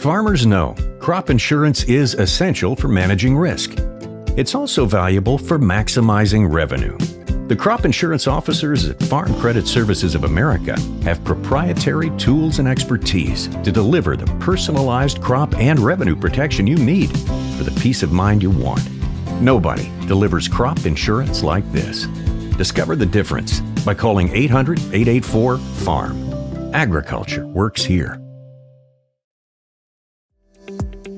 Farmers know crop insurance is essential for managing risk. It's also valuable for maximizing revenue. The crop insurance officers at Farm Credit Services of America have proprietary tools and expertise to deliver the personalized crop and revenue protection you need for the peace of mind you want. Nobody delivers crop insurance like this. Discover the difference by calling 800-884-FARM. Agriculture works here.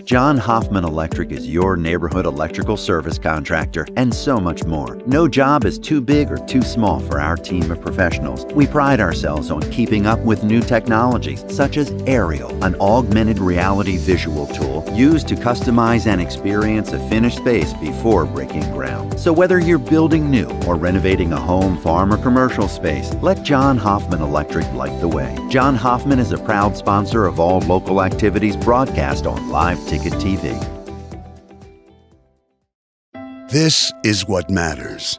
John Hoffman Electric is your neighborhood electrical service contractor, and so much more. No job is too big or too small for our team of professionals. We pride ourselves on keeping up with new technologies, such as Aerial, an augmented reality visual tool used to customize and experience a finished space before breaking ground. So whether you're building new or renovating a home, farm, or commercial space, let John Hoffman Electric light the way. John Hoffman is a proud sponsor of all local activities broadcast on Live Ticket TV. This is what matters.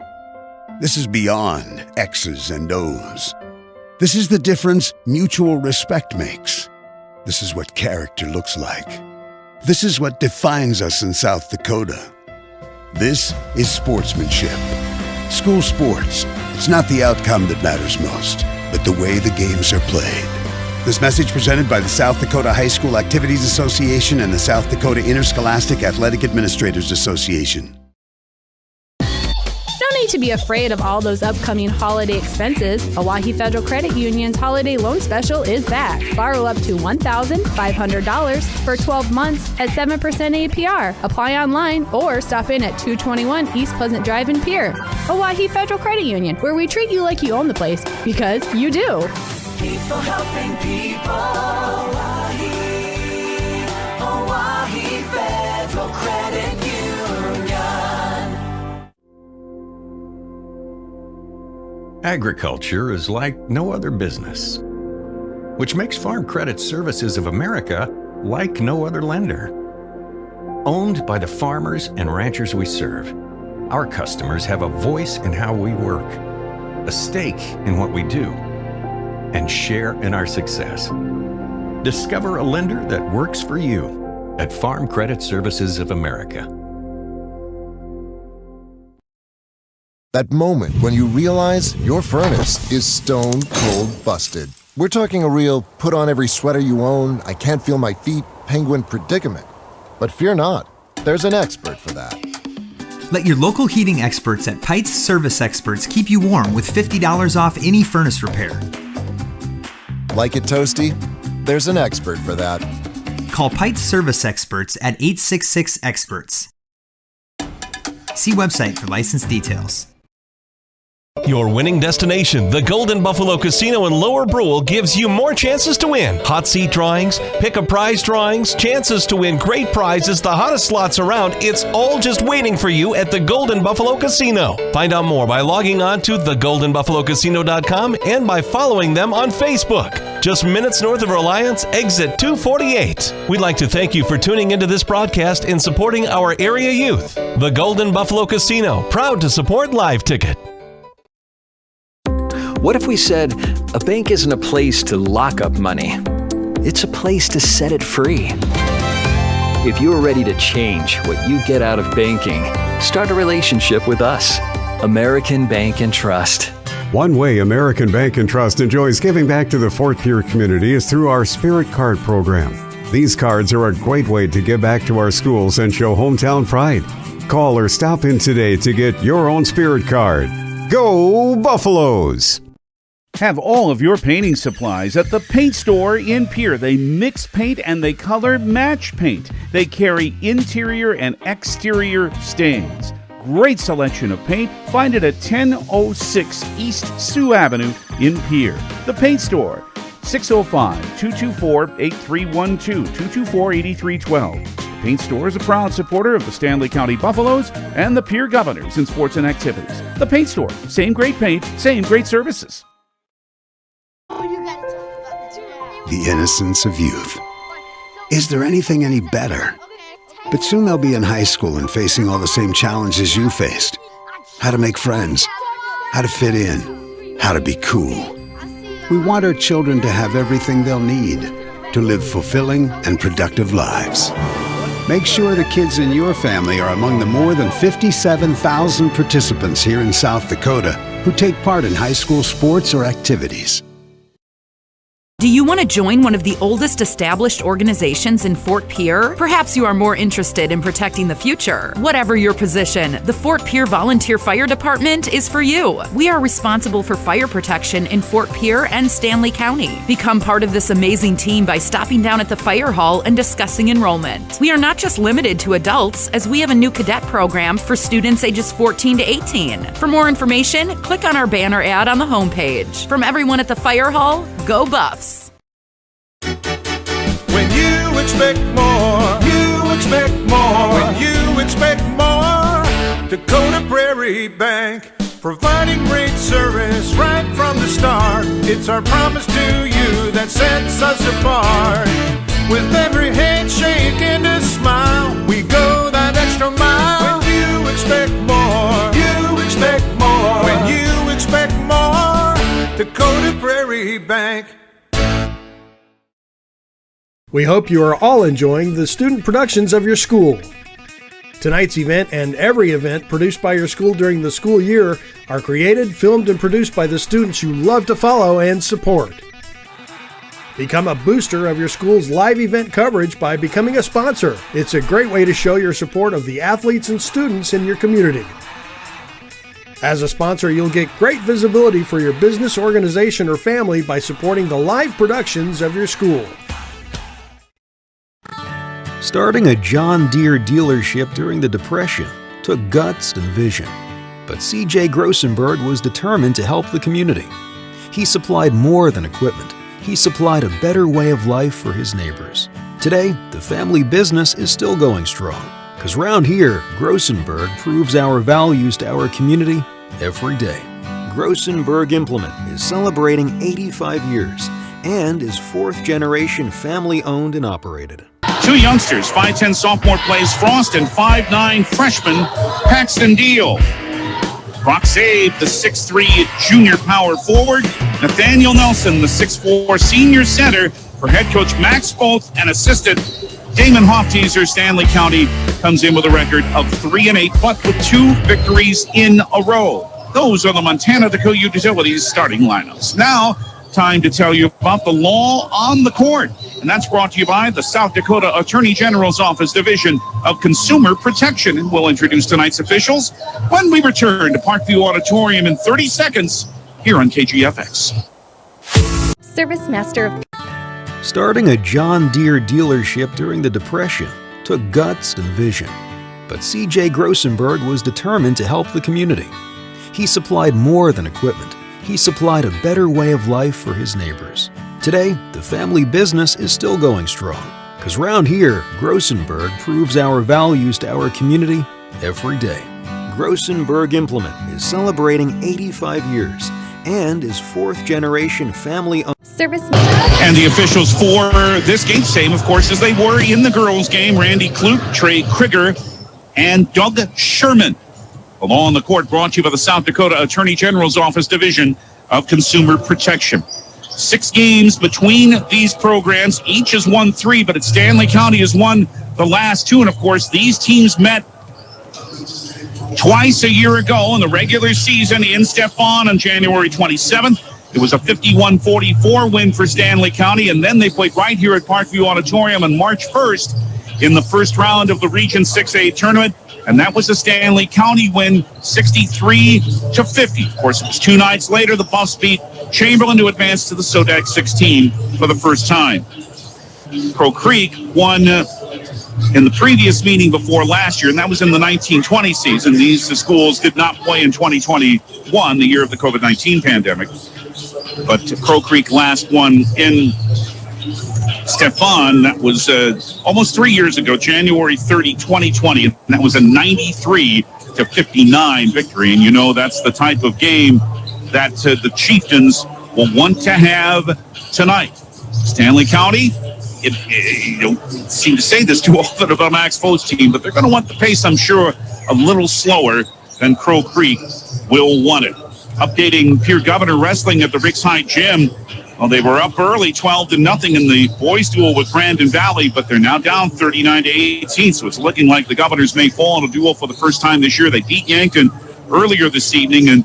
This is beyond X's and O's. This is the difference mutual respect makes. This is what character looks like. This is what defines us in South Dakota. This is sportsmanship. School sports. It's not the outcome that matters most, but the way the games are played. This message presented by the South Dakota High School Activities Association and the South Dakota Interscholastic Athletic Administrators Association. No need to be afraid of all those upcoming holiday expenses. Oahe Federal Credit Union's holiday loan special is back. Borrow up to $1,500 for 12 months at 7% APR. Apply online or stop in at 221 East Pleasant Drive in Pierre. Oahe Federal Credit Union, where we treat you like you own the place, because you do. People helping people. Oahe Federal Credit Union. Agriculture is like no other business, which makes Farm Credit Services of America like no other lender. Owned by the farmers and ranchers we serve, our customers have a voice in how we work, a stake in what we do, and share in our success. Discover a lender that works for you at Farm Credit Services of America. That moment when you realize your furnace is stone cold busted. We're talking a real put on every sweater you own, I can't feel my feet, penguin predicament. But fear not, there's an expert for that. Let your local heating experts at Pites Service Experts keep you warm with $50 off any furnace repair. Like it toasty? There's an expert for that. Call Pites Service Experts at 866-EXPERTS. See website for license details. Your winning destination, the Golden Buffalo Casino in Lower Brule, gives you more chances to win. Hot seat drawings, pick a prize drawings, chances to win great prizes, the hottest slots around. It's all just waiting for you at the Golden Buffalo Casino. Find out more by logging on to thegoldenbuffalocasino.com and by following them on Facebook. Just minutes north of Reliance, exit 248. We'd like to thank you for tuning into this broadcast and supporting our area youth. The Golden Buffalo Casino, proud to support Live Ticket. What if we said a bank isn't a place to lock up money? It's a place to set it free. If you're ready to change what you get out of banking, start a relationship with us. American Bank and Trust. One way American Bank and Trust enjoys giving back to the Fort Pierre community is through our Spirit Card program. These cards are a great way to give back to our schools and show hometown pride. Call or stop in today to get your own Spirit Card. Go Buffaloes! Have all of your painting supplies at the Paint Store in Pierre. They mix paint and they color match paint. They carry interior and exterior stains. Great selection of paint. Find it at 1006 East Sioux Avenue in Pierre. The Paint Store, 605-224-8312, 224-8312. The Paint Store is a proud supporter of the Stanley County Buffaloes and the Pierre Governors in sports and activities. The Paint Store, same great paint, same great services. The innocence of youth. Is there anything any better? But soon they'll be in high school and facing all the same challenges you faced. How to make friends, how to fit in, how to be cool. We want our children to have everything they'll need to live fulfilling and productive lives. Make sure the kids in your family are among the more than 57,000 participants here in South Dakota who take part in high school sports or activities. Do you want to join one of the oldest established organizations in Fort Pierre? Perhaps you are more interested in protecting the future. Whatever your position, the Fort Pierre Volunteer Fire Department is for you. We are responsible for fire protection in Fort Pierre and Stanley County. Become part of this amazing team by stopping down at the fire hall and discussing enrollment. We are not just limited to adults, as we have a new cadet program for students ages 14 to 18. For more information, click on our banner ad on the homepage. From everyone at the fire hall, go Buffs! When you expect more, you expect more. When you expect more, Dakota Prairie Bank, providing great service right from the start. It's our promise to you that sets us apart. With every handshake and a smile, we go that extra mile. When you expect more, you expect more. When you expect more, Dakota Prairie Bank. We hope you are all enjoying the student productions of your school. Tonight's event and every event produced by your school during the school year are created, filmed, and produced by the students you love to follow and support. Become a booster of your school's live event coverage by becoming a sponsor. It's a great way to show your support of the athletes and students in your community. As a sponsor, you'll get great visibility for your business, organization, or family by supporting the live productions of your school. Starting a John Deere dealership during the Depression took guts and vision. But C.J. Grossenberg was determined to help the community. He supplied more than equipment. He supplied a better way of life for his neighbors. Today, the family business is still going strong. Because round here, Grossenberg proves our values to our community every day. Grossenberg Implement is celebrating 85 years and is fourth-generation family-owned and operated. Two youngsters, 5'10 sophomore plays Frost and 5'9 freshman Paxton Deal. Brock Zabe, the 6'3 junior power forward. Nathaniel Nelson, the 6'4 senior center for head coach Max Foltz and assistant Damon Hofteaser. Stanley County comes in with a record of 3-8, but with 2 victories in a row. Those are the Montana Dakota Utilities starting lineups. Now, time to tell you about the law on the court. And that's brought to you by the South Dakota Attorney General's Office Division of Consumer Protection. And we'll introduce tonight's officials when we return to Parkview Auditorium in 30 seconds here on KGFX. Service Master of... Starting a John Deere dealership during the Depression took guts and vision. But C.J. Grossenberg was determined to help the community. He supplied more than equipment. He supplied a better way of life for his neighbors. Today, the family business is still going strong. Because round here, Grossenberg proves our values to our community every day. Grossenberg Implement is celebrating 85 years and is fourth-generation family-owned. Service. And the officials for this game, same of course as they were in the girls' game, Randy Klute, Trey Krieger, and Doug Sherman. Along the court, brought to you by the South Dakota Attorney General's Office Division of Consumer Protection. 6 games between these programs. Each has won 3, but Stanley County has won the last 2. And, of course, these teams met twice a year ago in the regular season in Stefan on January 27th. It was a 51-44 win for Stanley County, and then they played right here at Parkview Auditorium on March 1st in the first round of the Region 6A tournament. And that was a Stanley County win, 63-50. Of course, it was 2 nights later, the Buffs beat Chamberlain to advance to the SODAC 16 for the first time. Crow Creek won in the previous meeting before last year, and that was in the 1920 season. These schools did not play in 2021, the year of the COVID-19 pandemic. But Crow Creek last won in Stefan, that was almost 3 years ago, January 30, 2020, and that was a 93-59 victory. And you know that's the type of game that the Chieftains will want to have tonight. Stanley County, you don't seem to say this too often about Max Foltz team, but they're going to want the pace, I'm sure, a little slower than Crow Creek will want it. Updating Pierre Governor Wrestling at the Ricks High Gym. Well, they were up early, 12-0 in the boys' duel with Brandon Valley, but they're now down 39-18, so it's looking like the Governors may fall in a duel for the first time this year. They beat Yankton earlier this evening, and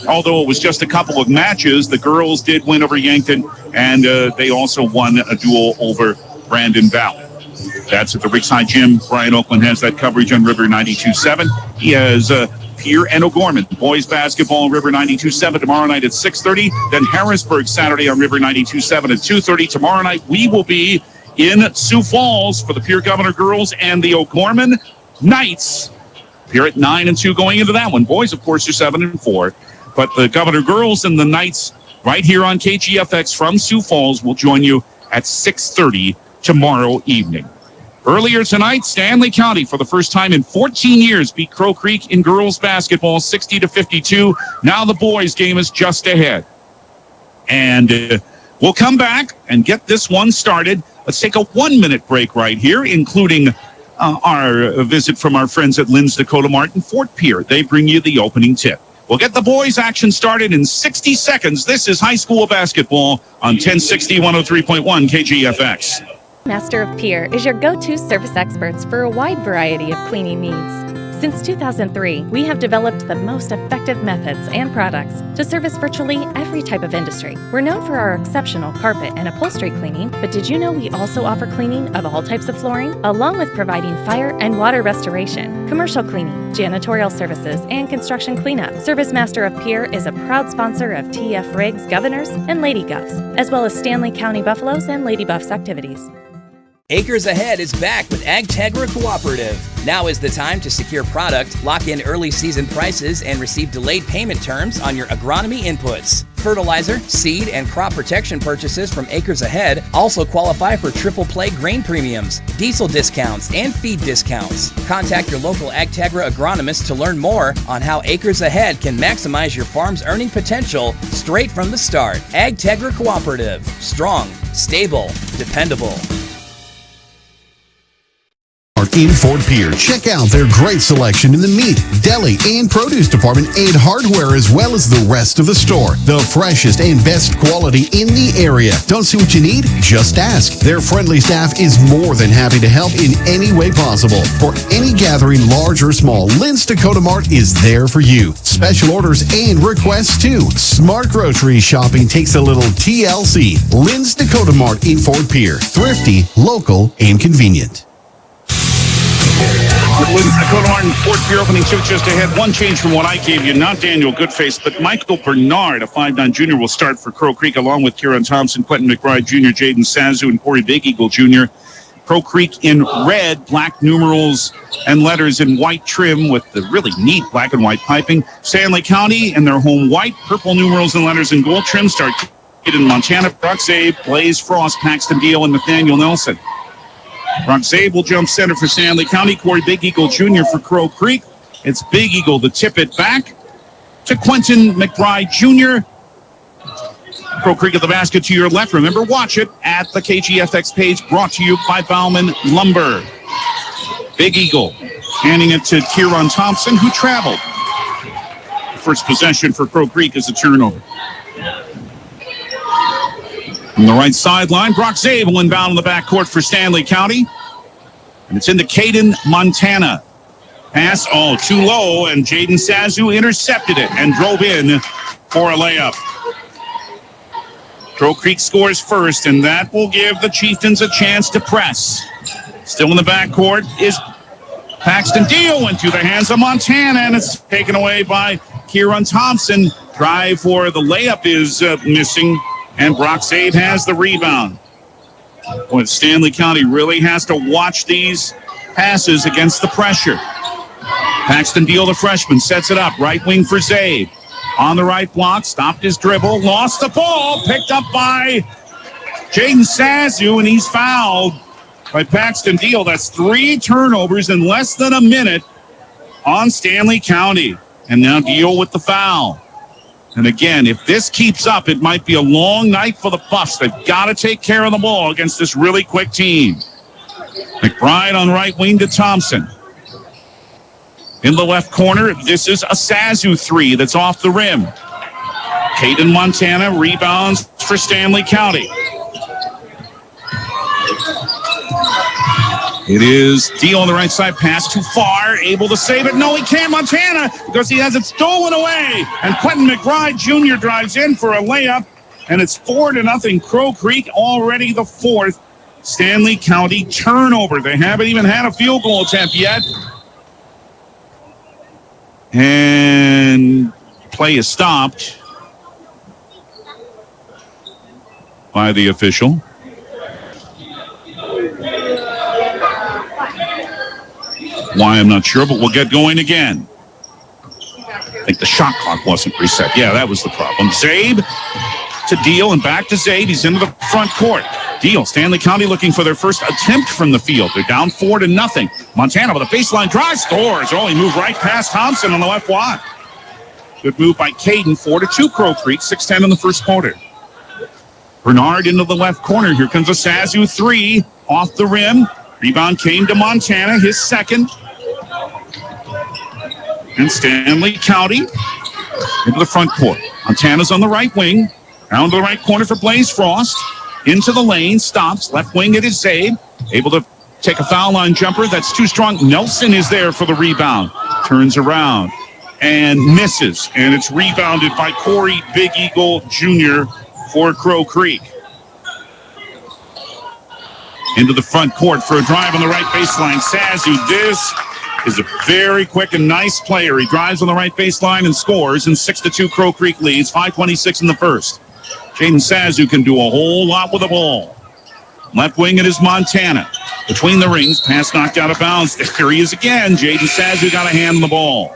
although it was just a couple of matches, the girls did win over Yankton, and they also won a duel over Brandon Valley. That's at the Ringside Gym. Brian Oakland has that coverage on River 92.7. He has Pierre and O'Gorman. Boys basketball on River 92.7 tomorrow night at 6:30. Then Harrisburg Saturday on River 92.7 at 2:30. Tomorrow night we will be in Sioux Falls for the Pierre Governor girls and the O'Gorman Knights. Pierre at 9-2 going into that one. Boys, of course, are 7-4. But the Governor girls and the Knights right here on KGFX from Sioux Falls will join you at 6:30 tomorrow evening. Earlier tonight, Stanley County, for the first time in 14 years, beat Crow Creek in girls basketball 60-52. Now the boys' game is just ahead. And we'll come back and get this one started. Let's take a 1-minute break right here, including our visit from our friends at Lynn's Dakota Mart in Fort Pierre. They bring you the opening tip. We'll get the boys' action started in 60 seconds. This is high school basketball on 1060 103.1 KGFX. Master of Pier is your go-to service experts for a wide variety of cleaning needs. Since 2003, we have developed the most effective methods and products to service virtually every type of industry. We're known for our exceptional carpet and upholstery cleaning, but did you know we also offer cleaning of all types of flooring, along with providing fire and water restoration, commercial cleaning, janitorial services, and construction cleanup? Service Master of Pier is a proud sponsor of TF Riggs Governors and Lady Govs, as well as Stanley County Buffaloes and Lady Buffs activities. Acres Ahead is back with AgTegra Cooperative. Now is the time to secure product, lock in early season prices, and receive delayed payment terms on your agronomy inputs. Fertilizer, seed, and crop protection purchases from Acres Ahead also qualify for triple play grain premiums, diesel discounts, and feed discounts. Contact your local AgTegra agronomist to learn more on how Acres Ahead can maximize your farm's earning potential straight from the start. AgTegra Cooperative. Strong, stable, dependable. In Fort Pierre. Check out their great selection in the meat, deli, and produce department and hardware, as well as the rest of the store. The freshest and best quality in the area. Don't see what you need? Just ask. Their friendly staff is more than happy to help in any way possible. For any gathering, large or small, Lynn's Dakota Mart is there for you. Special orders and requests too. Smart grocery shopping takes a little TLC. Lynn's Dakota Mart in Fort Pierre. Thrifty, local, and convenient. With Lynn's Dakota Mart and Fort Pierre opening tip just ahead. One change from what I gave you, not Daniel Goodface, but Michael Bernard, a 5'9" junior, will start for Crow Creek, along with Kieran Thompson, Quentin McBride Jr., Jaden Sazu, and Corey Big Eagle Jr. Crow Creek in red, black numerals and letters in white trim with the really neat black and white piping. Stanley County in their home white, purple numerals and letters in gold trim. Start in Montana, Brock Zabe, Blaze Frost, Paxton Deal, and Nathaniel Nelson. Brock Zabe will jump center for Stanley County. Corey Big Eagle Jr. for Crow Creek. It's Big Eagle to tip it back to Quentin McBride Jr. Crow Creek at the basket to your left. Remember, watch it at the KGFX page, brought to you by Bauman Lumber. Big Eagle handing it to Kieran Thompson, who traveled. First possession for Crow Creek is a turnover. From the right sideline, Brock Zabe will inbound in the backcourt for Stanley County. And it's into Caden, Montana. Pass, too low, and Jaden Sazu intercepted it and drove in for a layup. Crow Creek scores first, and that will give the Chieftains a chance to press. Still in the backcourt is Paxton Deal. Went through the hands of Montana, and it's taken away by Kieran Thompson. Drive for the layup is missing. And Brock Zabe has the rebound. Boy, Stanley County really has to watch these passes against the pressure. Paxton Deal, the freshman, sets it up. Right wing for Zabe. On the right block, stopped his dribble, lost the ball, picked up by Jaden Sazu, and he's fouled by Paxton Deal. That's 3 turnovers in less than a minute on Stanley County. And now Deal with the foul. And again, if this keeps up, it might be a long night for the Buffs. They've got to take care of the ball against this really quick team. McBride on right wing to Thompson. In the left corner, this is a Sazu 3 that's off the rim. Caden Montana rebounds for Stanley County. It is Deal on the right side, pass too far, able to save it. No, he can't, Montana, because he has it stolen away. And Quentin McBride Jr. drives in for a layup, and it's 4-0 Crow Creek, already the fourth Stanley County turnover. They haven't even had a field goal attempt yet. And play is stopped by the official. Why, I'm not sure, but we'll get going again. I think the shot clock wasn't reset. Yeah, that was the problem. Zabe to Deal and back to Zabe. He's into the front court. Deal, Stanley County looking for their first attempt from the field. They're down 4-0. Montana with a baseline drive, scores. Oh, he moved right past Thompson on the left block. Good move by Caden. 4-2 Crow Creek, 6-10 in the first quarter. Bernard into the left corner. Here comes a Sazu three off the rim. Rebound came to Montana, his second. And Stanley County into the front court. Montana's on the right wing. Down to the right corner for Blaze Frost. Into the lane, stops. Left wing, it is Zabe. Able to take a foul line jumper. That's too strong. Nelson is there for the rebound. Turns around and misses. And it's rebounded by Corey Big Eagle Jr. for Crow Creek. Into the front court for a drive on the right baseline. Sazu, this is a very quick and nice player. He drives on the right baseline and scores, and 6-2 Crow Creek leads, 5:26 in the first. Jaden Sazu can do a whole lot with the ball. Left wing, it is Montana. Between the rings, pass knocked out of bounds. There he is again. Jaden Sazu got a hand on the ball.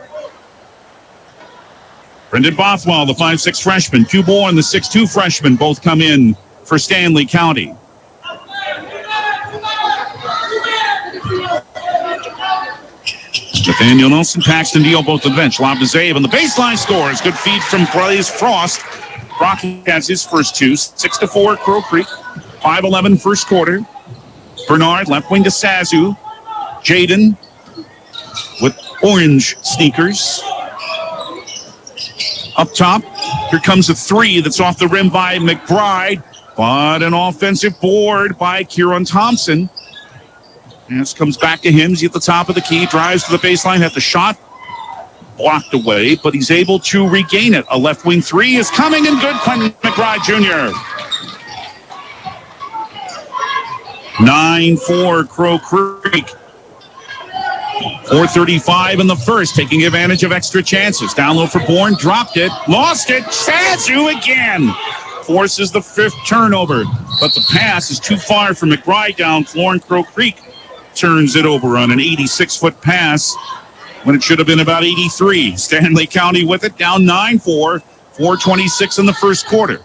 Brendan Bothwell, the 5'6 freshman. Q Bourne, the 6'2 freshman, both come in for Stanley County. Nathaniel Nelson, Paxton Deal, both to the bench. Lob to Zabe, and the baseline scores. Good feed from Blaze Frost. Brock has his first two. 6-4 Crow Creek. 5-11 first quarter. Bernard, left wing to Sazu. Jaden with orange sneakers. Up top, here comes a three that's off the rim by McBride. But an offensive board by Kieran Thompson. And this comes back to him. He's at the top of the key, drives to the baseline, had the shot blocked away, but he's able to regain it. A left wing three is coming, and good. Quentin McBride Jr. 9-4 Crow Creek. 4:35 in the first, taking advantage of extra chances. Down low for Bourne, dropped it, lost it. Sazu again forces the fifth turnover, but the pass is too far for McBride down floor, and Crow Creek turns it over on an 86-foot pass when it should have been about 83. Stanley County with it, down 9-4, 4:26 in the first quarter.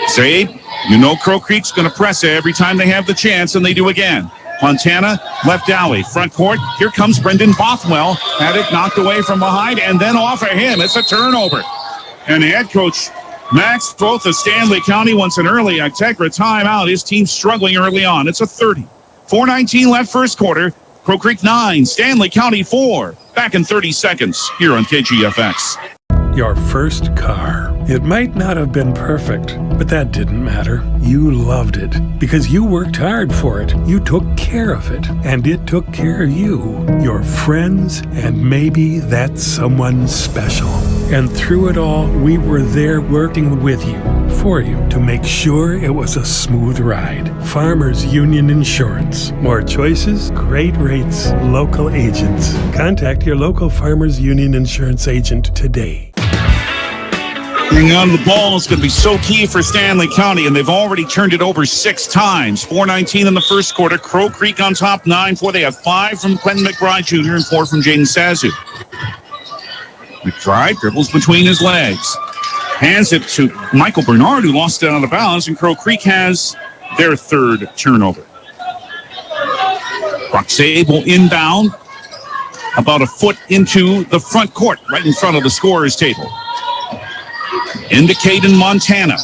Zabe, you know Crow Creek's going to press it every time they have the chance, and they do again. Montana, left alley, front court. Here comes Brendan Bothwell. Had it knocked away from behind, and then off of him. It's a turnover. And the head coach, Max Foth of Stanley County, wants an early Integra timeout. His team's struggling early on. It's a 30. 4:19 left first quarter. Crow Creek 9, Stanley County 4. Back in 30 seconds here on KGFX. Your first car. It might not have been perfect, but that didn't matter. You loved it because you worked hard for it. You took care of it, and it took care of you, your friends, and maybe that someone special. And through it all, we were there working with you, for you, to make sure it was a smooth ride. Farmers Union Insurance. More choices, great rates, local agents. Contact your local Farmers Union Insurance agent today. Hang on to the ball is going to be so key for Stanley County, and they've already turned it over 6 times. 4:19 in the first quarter. Crow Creek on top, 9-4. They have 5 from Quentin McBride Jr. and 4 from Jaden Sazu. McBride dribbles between his legs. Hands it to Michael Bernard, who lost it out of bounds, and Crow Creek has their third turnover. Brock Zabe will inbound about a foot into the front court, right in front of the scorer's table. Into Caden, Montana.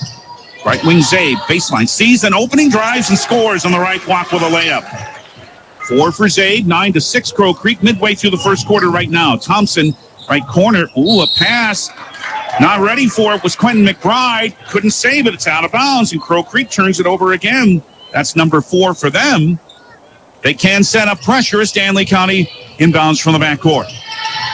Right wing Zabe, baseline, sees an opening, drives and scores on the right block with a layup. 4 for Zabe, 9-6 Crow Creek, midway through the first quarter right now. Thompson, right corner, ooh, a pass Not ready for it was Quentin McBride. Couldn't save it. It's out of bounds, and Crow Creek turns it over again. That's number 4 for them. They can set up pressure as Stanley County inbounds from the backcourt.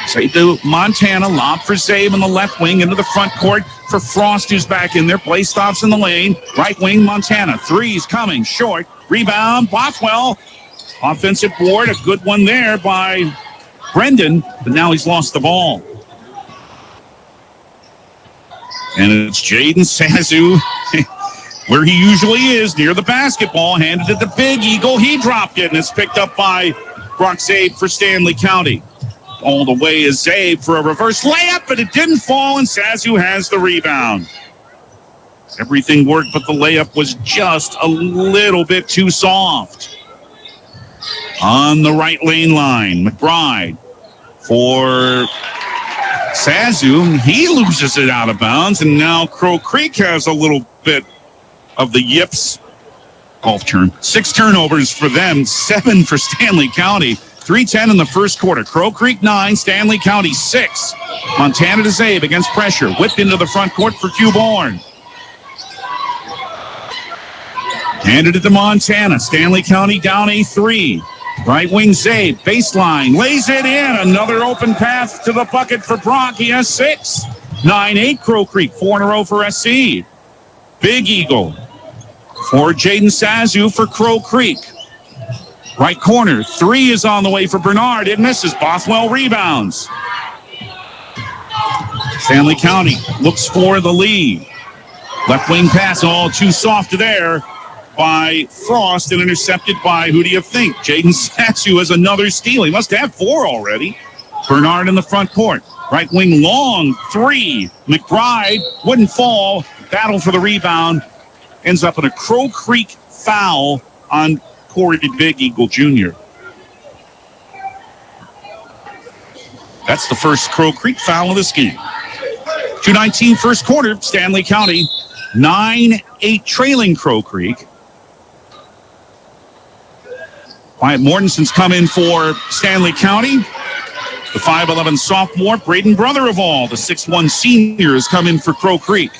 Say to Montana, lob for Zabe in the left wing into the front court for Frost, who's back in there. Play stops in the lane. Right wing, Montana. Three's coming. Short. Rebound. Bothwell. Offensive board. A good one there by Brendan, but now he's lost the ball. And it's Jaden Sazu, where he usually is, near the basketball. Handed it to Big Eagle. He dropped it, and it's picked up by Brock Zabe for Stanley County. All the way is Zabe for a reverse layup, but it didn't fall, and Sazu has the rebound. Everything worked, but the layup was just a little bit too soft. On the right lane line, McBride for Sazu. He loses it out of bounds, and now Crow Creek has a little bit of the yips. Golf turn. 6 turnovers for them, 7 for Stanley County. 3:10 in the first quarter. Crow Creek 9, Stanley County 6. Montana to Zabe against pressure. Whipped into the front court for Q Bourne. Handed it to Montana. Stanley County down a 3. Right wing Zabe, baseline, lays it in. Another open path to the bucket for Brock. He has 6. 9-8 Crow Creek, 4 in a row for SC. Big Eagle for Jaden Sazu for Crow Creek. Right corner, 3 is on the way for Bernard. It misses. Bothwell rebounds. Stanley County looks for the lead. Left wing pass, all too soft there by Frost and intercepted by, who do you think? Jaden Sazu has another steal. He must have 4 already. Bernard in the front court. Right wing long, 3. McBride wouldn't fall. Battle for the rebound. Ends up in a Crow Creek foul on Corey Big Eagle Jr. That's the first Crow Creek foul of this game. 2:19 first quarter, Stanley County 9-8 trailing Crow Creek. Wyatt Mortensen's come in for Stanley County. The 5'11 sophomore, Braden Brotherofall, the 6'1 senior, has come in for Crow Creek.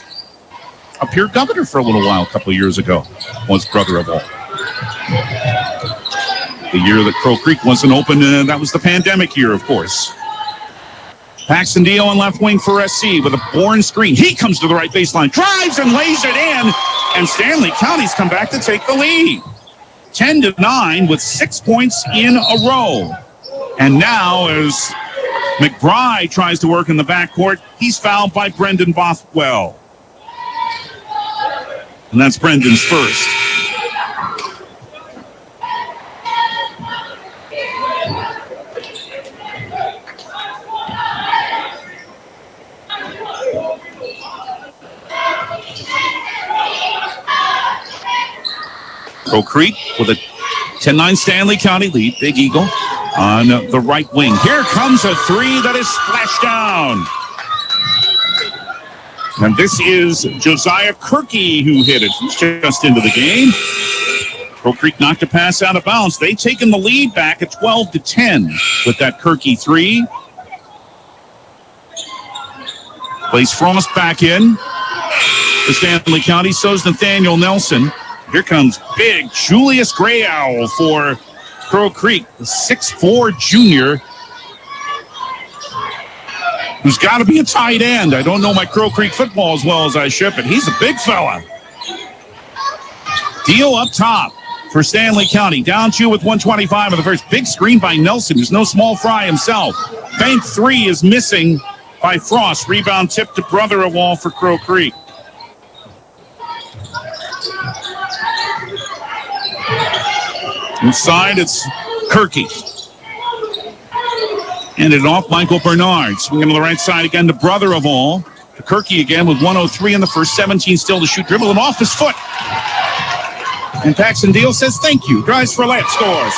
Up here, governor for a little while, a couple of years ago, was Brotherofall. The year that Crow Creek wasn't open, that was the pandemic year, of course. Paxton Dio on left wing for SC with a Bourne screen. He comes to the right baseline, drives and lays it in, and Stanley County's come back to take the lead. 10-9 with 6 points in a row. And now as McBride tries to work in the backcourt, he's fouled by Brendan Bothwell. And that's Brendan's first. Crow Creek with a 10-9 Stanley County lead. Big Eagle on the right wing. Here comes a 3 that is splashed down. And this is Josiah Kirky who hit it. He's just into the game. Crow Creek knocked a pass out of bounds. They've taken the lead back at 12-10 with that Kirky 3. Plays Frost back in for Stanley County. So's Nathaniel Nelson. Here comes big Julius Gray Owl for Crow Creek, the 6'4 junior, who's got to be a tight end. I don't know my Crow Creek football as well as I should, but he's a big fella. Deal up top for Stanley County. Down 2 with 1:25 of the first. Big screen by Nelson, who's no small fry himself. Bank 3 is missing by Frost. Rebound tip to Brotherofall for Crow Creek. Inside, it's Kirky. Handed it off, Michael Bernard. Swinging to the right side again to Brotherofall. To Kirky again with 1:03 in the first, 17 still to shoot. Dribbling off his foot. And Paxton Deal says thank you. Drives for layup, scores.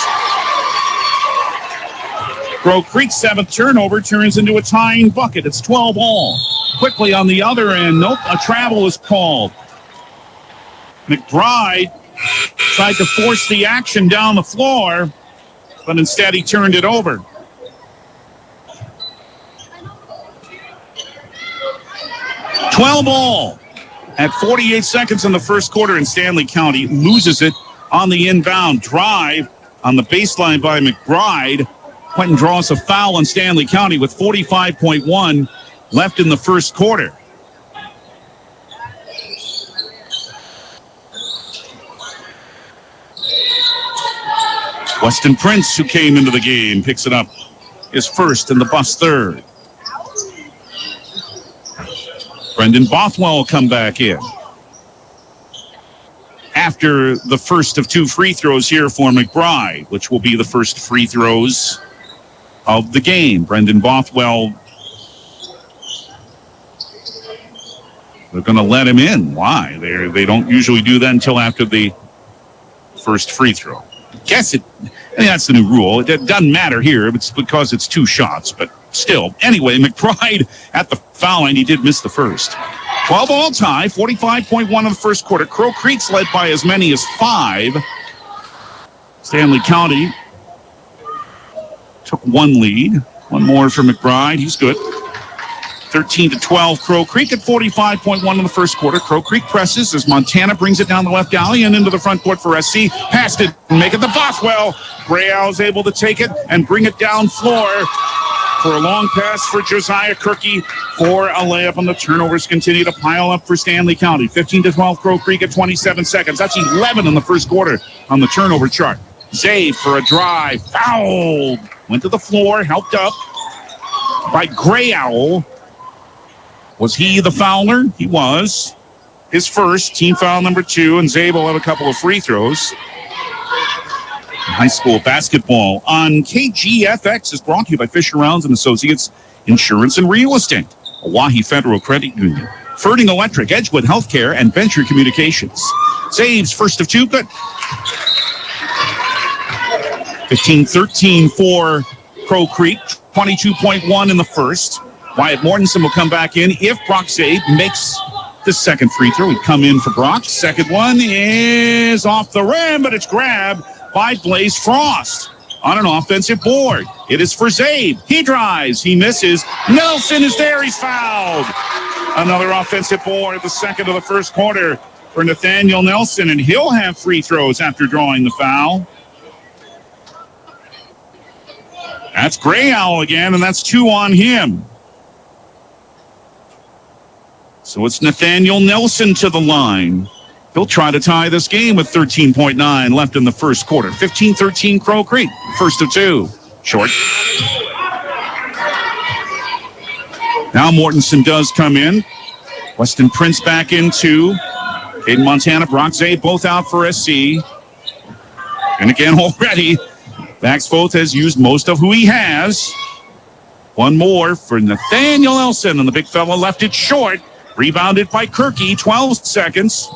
Crow Creek's 7th turnover turns into a tying bucket. It's 12 all. Quickly on the other end. Nope, a travel is called. McBride tried to force the action down the floor, but instead he turned it over. 12 all at 48 seconds in the first quarter, and Stanley County loses it on the inbound drive on the baseline by McBride. Quentin draws a foul on Stanley County with 45.1 left in the first quarter. Weston Prince, who came into the game, picks it up his first and the bus third. Brendan Bothwell come back in after the first of two free throws here for McBride, which will be the first free throws of the game. Brendan Bothwell, they're going to let him in. Why? They don't usually do that until after the first free throw. That's the new rule. It doesn't matter here. It's because it's two shots, but still. Anyway, McBride at the foul line. He did miss the first. 12 all tie, 45.1 in the first quarter. Crow Creek's led by as many as 5. Stanley County took one lead. One more for McBride. He's good. 13-12, Crow Creek at 45.1 in the first quarter. Crow Creek presses as Montana brings it down the left alley and into the front court for SC. Passed it and make it to Bothwell. Grayal is able to take it and bring it down floor for a long pass for Josiah Kirky for a layup, and the turnovers continue to pile up for Stanley County. 15-12, Crow Creek at 27 seconds. That's 11 in the first quarter on the turnover chart. Zay for a drive. Fouled. Went to the floor, helped up by Grayal. Was he the fouler? He was. His first, team foul number 2, and Zabe will have a couple of free throws. High school basketball on KGFX is brought to you by Fisher Rounds and Associates Insurance and Real Estate, Oahe Federal Credit Union, Ferding Electric, Edgewood Healthcare, and Venture Communications. Zabe's first of 2, good. 15-13 for Crow Creek, 22.1 in the first. Wyatt Mortensen will come back in if Brock Zabe makes the second free throw. He'd come in for Brock. Second one is off the rim, but it's grabbed by Blaze Frost on an offensive board. It is for Zabe. He drives. He misses. Nelson is there. He's fouled. Another offensive board, the second of the first quarter for Nathaniel Nelson, and he'll have free throws after drawing the foul. That's Grayal again, and that's 2 on him. So it's Nathaniel Nelson to the line. He'll try to tie this game with 13.9 left in the first quarter. 15-13 Crow Creek, first of 2. Short. Now Mortensen does come in. Weston Prince back in 2. Aiden Montana, Brock Zabe, both out for SC. And again already, Max Foth has used most of who he has. One more for Nathaniel Nelson, and the big fella left it short. Rebounded by Kirky, 12 seconds.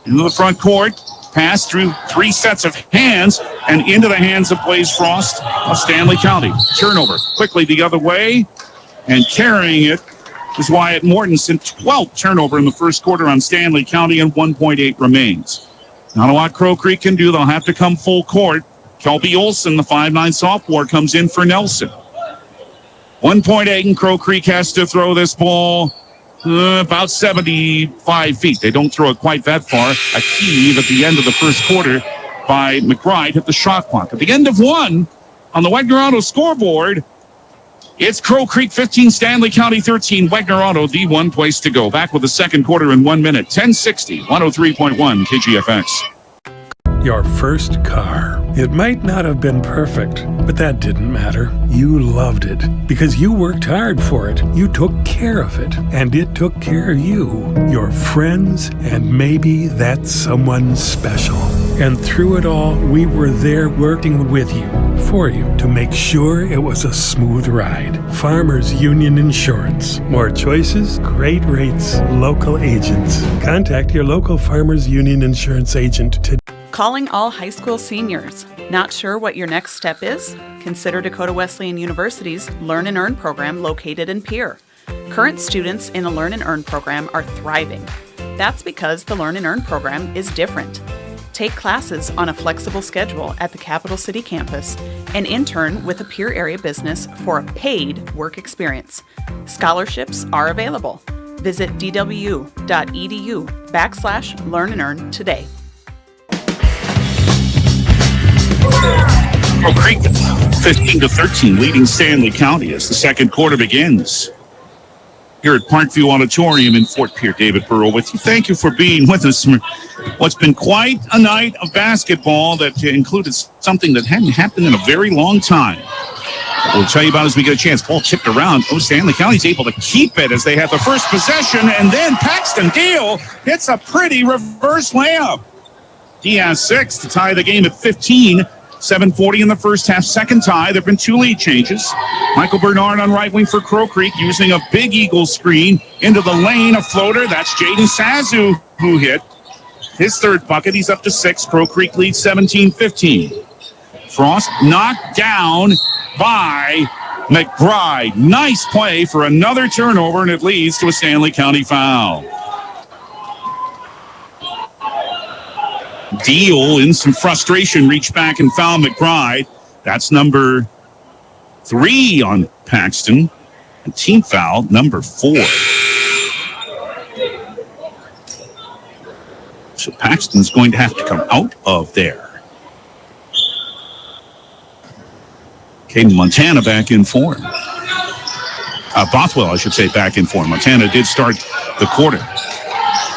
Into the front court. Pass through 3 sets of hands and into the hands of Blaze Frost of Stanley County. Turnover quickly the other way. And carrying it is Wyatt Mortensen. 12th turnover in the first quarter on Stanley County, and 1.8 remains. Not a lot Crow Creek can do. They'll have to come full court. Kelby Olson, the 5'9 sophomore, comes in for Nelson. 1.8, and Crow Creek has to throw this ball about 75 feet. They don't throw it quite that far. A heave at the end of the first quarter by McBride hit the shot clock. At the end of 1 on the Wagner Auto scoreboard, it's Crow Creek 15, Stanley County 13. Wagner Auto, the one place to go. Back with the second quarter in 1 minute. 10:60, 103.1 KGFX. Your first car. It might not have been perfect, but that didn't matter. You loved it because you worked hard for it. You took care of it, and it took care of you, your friends, and maybe that someone special. And through it all, we were there working with you, for you, to make sure it was a smooth ride. Farmers Union Insurance. More choices, great rates, local agents. Contact your local Farmers Union Insurance agent today. Calling all high school seniors. Not sure what your next step is? Consider Dakota Wesleyan University's Learn and Earn program located in Pierre. Current students in the Learn and Earn program are thriving. That's because the Learn and Earn program is different. Take classes on a flexible schedule at the Capital City campus and intern with a Pierre area business for a paid work experience. Scholarships are available. Visit dwu.edu/learn-and-earn today. Crow Creek 15-13 leading Stanley County as the second quarter begins. Here at Parkview Auditorium in Fort Pierre, David Burrow with you. Thank you for being with us. What's been quite a night of basketball that included something that hadn't happened in a very long time. We'll tell you about as we get a chance. Ball tipped around. Stanley County's able to keep it as they have the first possession, and then Paxton Deal hits a pretty reverse layup. He has 6 to tie the game at 15. 7:40 in the first half, second tie. There have been 2 lead changes. Michael Bernard on right wing for Crow Creek using a Big Eagle screen into the lane, a floater. That's Jaden Sazu who hit his third bucket. He's up to 6. Crow Creek leads 17-15. Frost knocked down by McBride. Nice play for another turnover, and it leads to a Stanley County foul. Deal, in some frustration, reached back and fouled McBride. That's number 3 on Paxton. And team foul number 4. So Paxton's going to have to come out of there. Caden Montana back in form. Bothwell, I should say, back in form. Montana did start the quarter.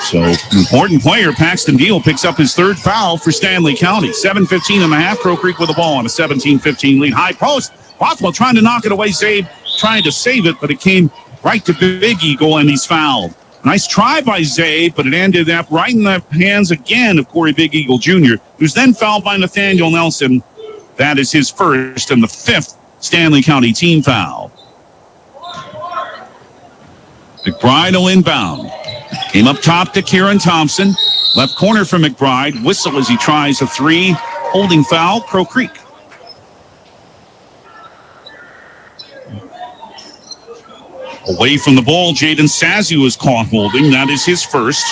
So, important player, Paxton Deal, picks up his third foul for Stanley County. 7:15 in the half. Crow Creek with the ball on a 17-15 lead. High post. Bothwell trying to knock it away. Zabe trying to save it, but it came right to Big Eagle, and he's fouled. Nice try by Zabe, but it ended up right in the hands again of Corey Big Eagle Jr., who's then fouled by Nathaniel Nelson. That is his first and the 5th Stanley County team foul. McBride will inbound. Came up top to Kieran Thompson. Left corner for McBride. Whistle as he tries a 3. Holding foul, Crow Creek. Away from the ball, Jaden Sazu is caught holding. That is his first.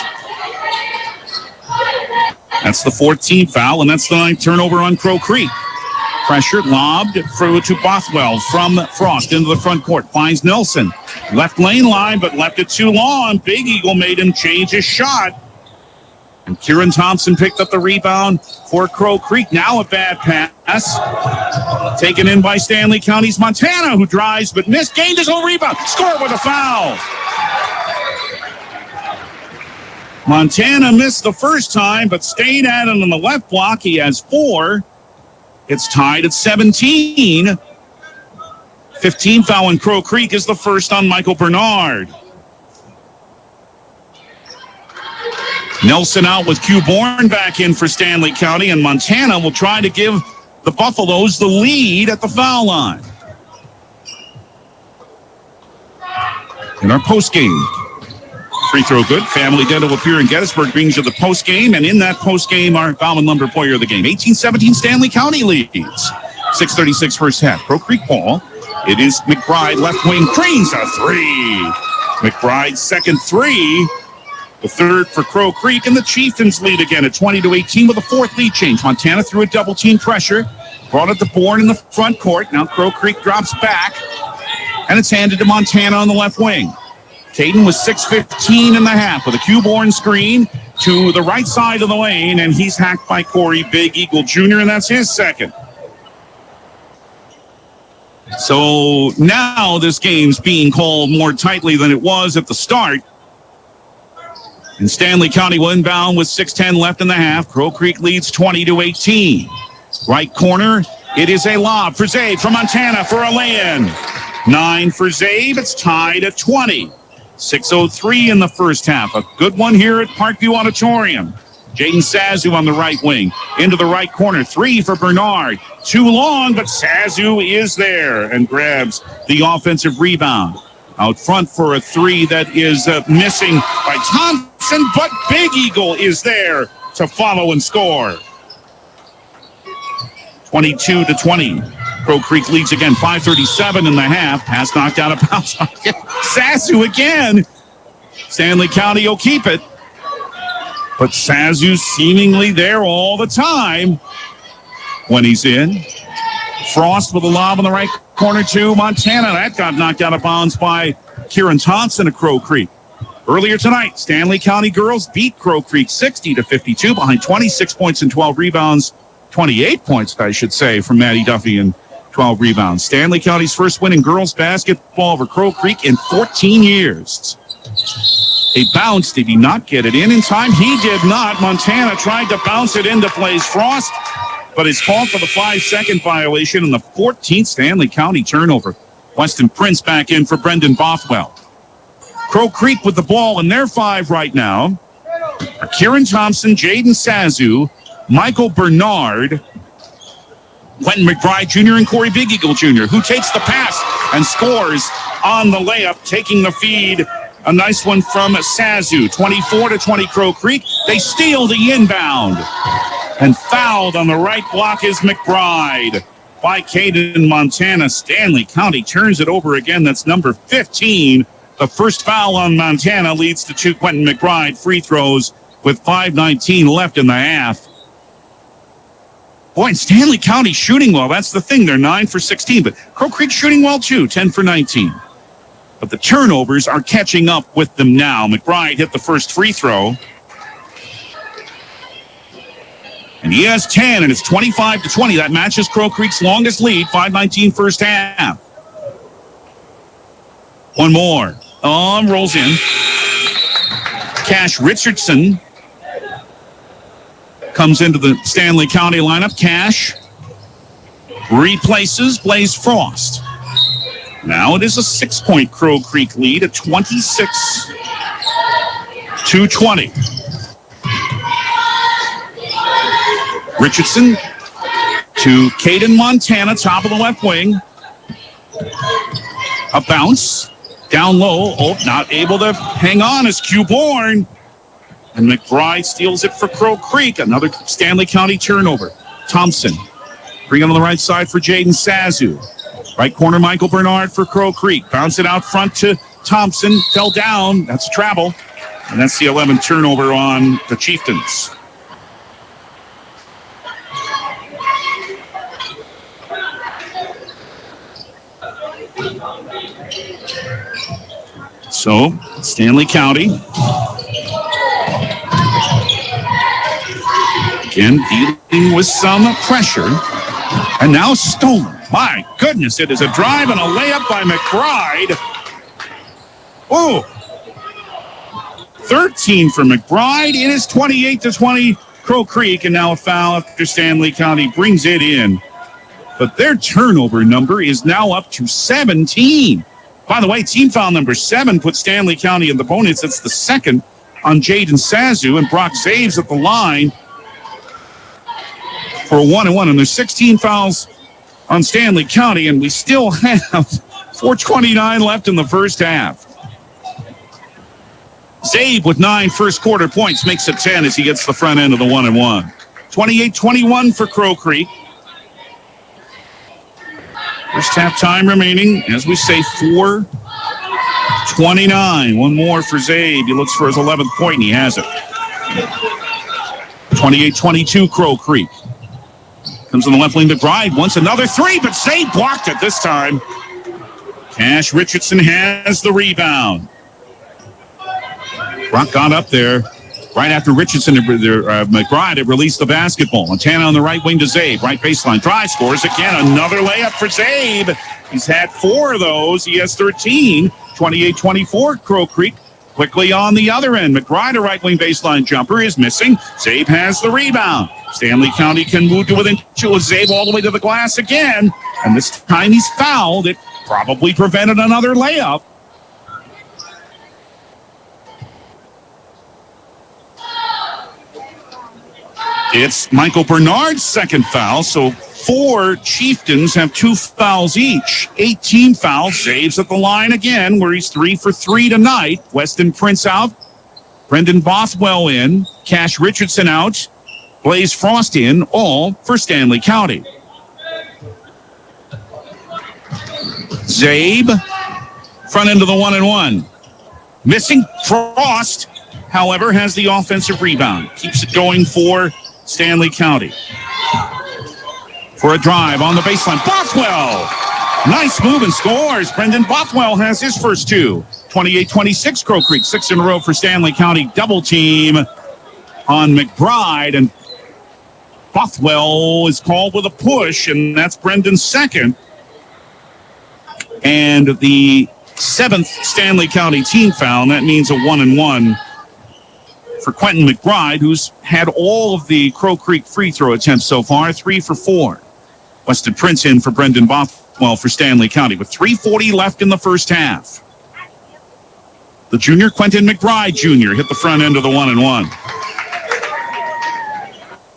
That's the 14th foul, and that's the 9th turnover on Crow Creek. Pressure lobbed through to Bothwell from Frost into the front court. Finds Nelson. Left lane line, but left it too long. Big Eagle made him change his shot. And Kieran Thompson picked up the rebound for Crow Creek. Now a bad pass. Taken in by Stanley County's Montana, who drives but missed. Gained his own rebound. Scored with a foul. Montana missed the first time, but stayed at it on the left block. He has 4. It's tied at 17. 15 foul in Crow Creek is the first on Michael Bernard. Nelson out with Q Bourne back in for Stanley County, and Montana will try to give the Buffaloes the lead at the foul line. In our postgame, free throw good. Family Dental of Pierre and Gettysburg brings you the postgame, and in that postgame, our foul and lumber player of the game. 18-17 Stanley County leads. 6:36 first half. Crow Creek ball. It is McBride, left wing, drains a 3. McBride's second 3. The third for Crow Creek, and the Chieftains lead again at 20-18 with a 4th lead change. Montana threw a double team pressure, brought it to Bourne in the front court. Now Crow Creek drops back, and it's handed to Montana on the left wing. Caden was 6:15 in the half with a Q Bourne screen to the right side of the lane, and he's hacked by Corey Big Eagle Jr., and that's his second. So now this game's being called more tightly than it was at the start. And Stanley County will inbound with 6:10 left in the half. Crow Creek leads 20-18. Right corner, it is a lob for Zabe from Montana for a lay-in. 9 for Zabe. It's tied at 20. 6:03 in the first half. A good one here at Parkview Auditorium. Jaden Sazu on the right wing. Into the right corner. 3 for Bernard. Too long, but Sazu is there and grabs the offensive rebound. Out front for a 3 that is missing by Thompson, but Big Eagle is there to follow and score. 22-20. Crow Creek leads again. 5:37 in the half. Pass knocked out of bounds. Sazu again. Stanley County will keep it. But Sazu seemingly there all the time when he's in. Frost with a lob on the right corner to Montana. That got knocked out of bounds by Kieran Thompson of Crow Creek. Earlier tonight, Stanley County girls beat Crow Creek 60-52 behind 26 points and 12 rebounds. 28 points, I should say, from Maddie Duffy and 12 rebounds. Stanley County's first win in girls basketball over Crow Creek in 14 years. A bounce. Did he not get it in time? He did not. Montana tried to bounce it into Blaze Frost, but is called for the 5-second violation and the 14th Stanley County turnover. Weston Prince back in for Brendan Bothwell. Crow Creek with the ball in their 5 right now are Kieran Thompson, Jaden Sazu, Michael Bernard, Quentin McBride Jr. and Corey Big Eagle Jr., who takes the pass and scores on the layup, taking the feed. A nice one from Sazu. 24-20 Crow Creek. They steal the inbound. And fouled on the right block is McBride by Caden Montana. Stanley County turns it over again. That's number 15. The first foul on Montana leads to 2 Quentin McBride free throws with 5:19 left in the half. Boy, and Stanley County shooting well. That's the thing. They're 9 for 16, but Crow Creek shooting well too, 10 for 19. But the turnovers are catching up with them now. McBride hit the first free throw. And he has 10, and it's 25-20. That matches Crow Creek's longest lead, 5:19 first half. One more. Rolls in. Cash Richardson comes into the Stanley County lineup. Cash replaces Blaze Frost. Now it is a 6-point Crow Creek lead at 26-20. Richardson to Caden Montana, top of the left wing. A bounce. Down low. Not able to hang on is Q Bourne. And McBride steals it for Crow Creek. Another Stanley County turnover. Thompson. Bring it on the right side for Jaden Sazu. Right corner, Michael Bernard for Crow Creek. Bounce it out front to Thompson. Fell down. That's travel. And that's the 11th turnover on the Chieftains. So, Stanley County again dealing with some pressure. And now stolen. My goodness, it is a drive and a layup by McBride. Oh, 13 for McBride. It is 28-20 Crow Creek, and now a foul after Stanley County brings it in. But their turnover number is now up to 17. By the way, team foul number 7 puts Stanley County in the bonus. It's the second on Jaden Sazu, and Brock Zaves at the line for a 1-and-1. And there's 16 fouls on Stanley County, and we still have 4:29 left in the first half. Zabe with 9 first quarter points makes it 10 as he gets the front end of the 1-and-1. 28-21 for Crow Creek. First half time remaining, as we say, 4:29. One more for Zabe. He looks for his 11th point, and he has it. 28-22 Crow Creek. Comes on the left wing, McBride wants another 3, but Zabe blocked it this time. Cash Richardson has the rebound. Brock got up there right after Richardson, McBride had released the basketball. Montana on the right wing to Zabe. Right baseline drive, scores again. Another layup for Zabe. He's had 4 of those. He has 13. 28-24 Crow Creek. Quickly on the other end. McBride, a right wing baseline jumper, is missing. Zabe has the rebound. Stanley County can move to within 2 with Zabe all the way to the glass again. And this time he's fouled. It probably prevented another layup. It's Michael Bernard's second foul, so 4 Chieftains have 2 fouls each. 18 fouls. Zabe's at the line again, where he's 3 for 3 tonight. Weston Prince out. Brendan Bothwell in. Cash Richardson out. Blaze Frost in, all for Stanley County. Zabe, front end of the 1-and-1. Missing Frost, however, has the offensive rebound. Keeps it going for Stanley County. For a drive on the baseline. Bothwell! Nice move and scores. Brendan Bothwell has his first 2. 28-26, Crow Creek. 6 in a row for Stanley County. Double team on McBride, and Bothwell is called with a push, and that's Brendan's second. And the 7th Stanley County team foul. That means a 1-and-1 for Quentin McBride, who's had all of the Crow Creek free throw attempts so far, 3 for 4. Weston Prince in for Brendan Bothwell for Stanley County with 3:40 left in the first half. The junior, Quentin McBride Jr., hit the front end of the 1-and-1.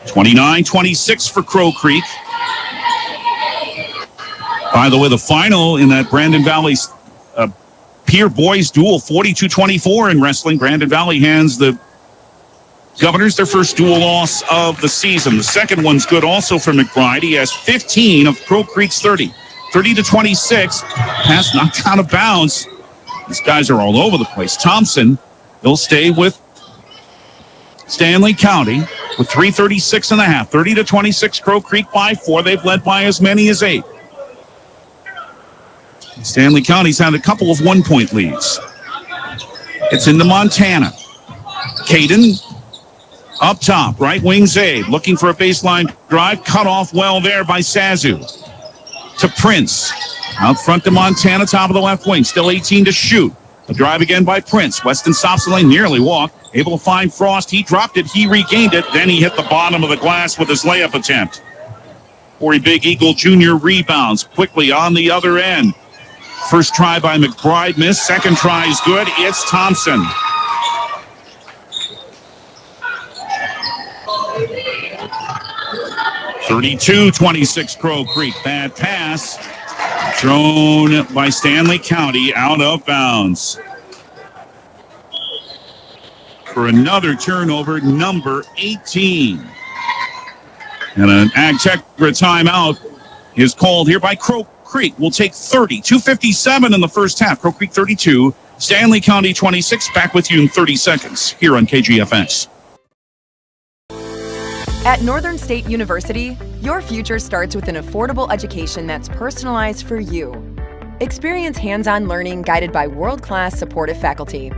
29-26 for Crow Creek. By the way, the final in that Brandon Valley Pierre boys duel, 42-24 in wrestling. Brandon Valley hands the Governors their first dual loss of the season. The second one's good also for McBride. He has 15 of Crow Creek's 30. 30-26. Pass knocked out of bounds. These guys are all over the place. Thompson, he'll stay with Stanley County with 3:36 and a half. 30-26, Crow Creek by 4. They've led by as many as 8. Stanley County's had a couple of one-point leads. It's into Montana. Caden up top, right wing Zabe, looking for a baseline drive. Cut off well there by Sazu. To Prince. Out front to Montana, top of the left wing. Still 18 to shoot. A drive again by Prince. Weston stops the lane, nearly walked. Able to find Frost. He dropped it. He regained it. Then he hit the bottom of the glass with his layup attempt. Corey Big Eagle Jr. rebounds quickly on the other end. First try by McBride missed. Second try is good. It's Thompson. (32-26) Crow Creek. Bad pass. Thrown by Stanley County out of bounds. For another turnover, number 18. And an Ag Tegra timeout is called here by Crow Creek. We'll take 30. 2:57 in the first half. Crow Creek 32. Stanley County 26. Back with you in 30 seconds here on KGFX. At Northern State University, your future starts with an affordable education that's personalized for you. Experience hands-on learning guided by world-class supportive faculty.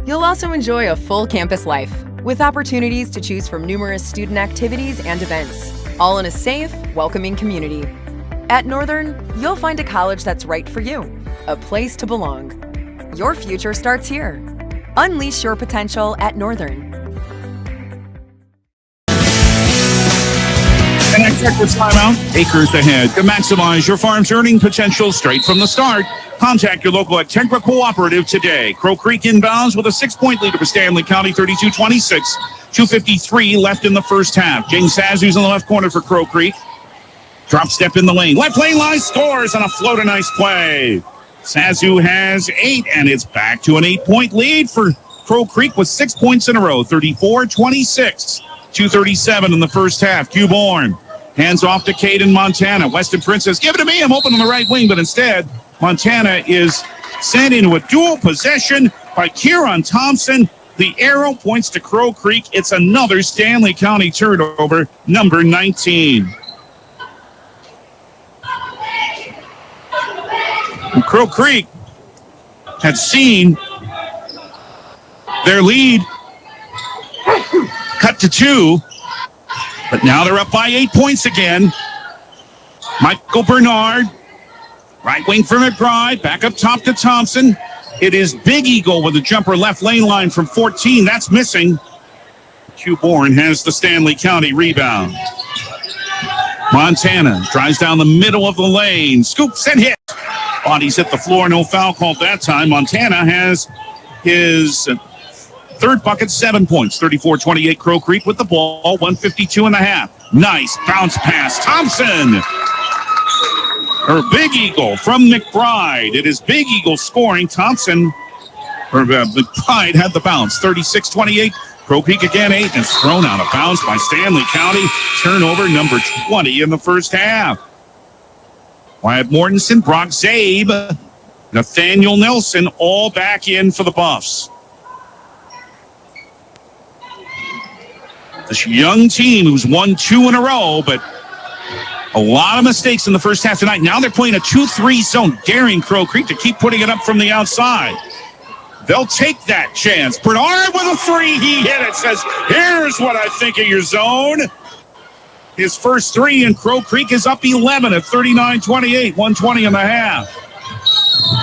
You'll also enjoy a full campus life with opportunities to choose from numerous student activities and events, all in a safe, welcoming community. At Northern, you'll find a college that's right for you, a place to belong. Your future starts here. Unleash your potential at Northern. And Ag Tegra timeout. Acres ahead to maximize your farm's earning potential straight from the start. Contact your local Ag Tegra cooperative today. Crow Creek inbounds with a 6-point lead over Stanley County, 32-26. 2:53 left in the first half. James Sazu's in the left corner for Crow Creek. Drop step in the lane. Left lane line, scores on a floater. Nice play. Sazu has 8, and it's back to an 8-point lead for Crow Creek with 6 points in a row. 34-26. 2:37 in the first half. Q Bourne hands off to Caden Montana. Weston Princess, give it to me. I'm open on the right wing, but instead, Montana is sent into a dual possession by Kieran Thompson. The arrow points to Crow Creek. It's another Stanley County turnover, number 19. And Crow Creek had seen their lead cut to 2, but now they're up by 8 points again. Michael Bernard, right wing for McBride, back up top to Thompson. It is Big Eagle with a jumper left lane line from 14. That's missing. Q Bourne has the Stanley County rebound. Montana drives down the middle of the lane. Scoops and hit. Bodies hit the floor. No foul called that time. Montana has his third bucket, 7 points. 34-28 Crow Creek with the ball. 1:52 and a half. Nice bounce pass. Thompson. Or Big Eagle from McBride. It is Big Eagle scoring. Thompson, or McBride had the bounce. 36-28. Crow Creek again 8, and it's thrown out of bounds by Stanley County. Turnover number 20 in the first half. Wyatt Mortensen, Brock Zabe, Nathaniel Nelson, all back in for the Buffs. This young team who's won 2 in a row, but a lot of mistakes in the first half tonight. Now they're playing a 2-3 zone, daring Crow Creek to keep putting it up from the outside. They'll take that chance. Bernard with a three. He hit it. Says, here's what I think of your zone. His first three, and Crow Creek is up 11 at 39-28, 120 and a half.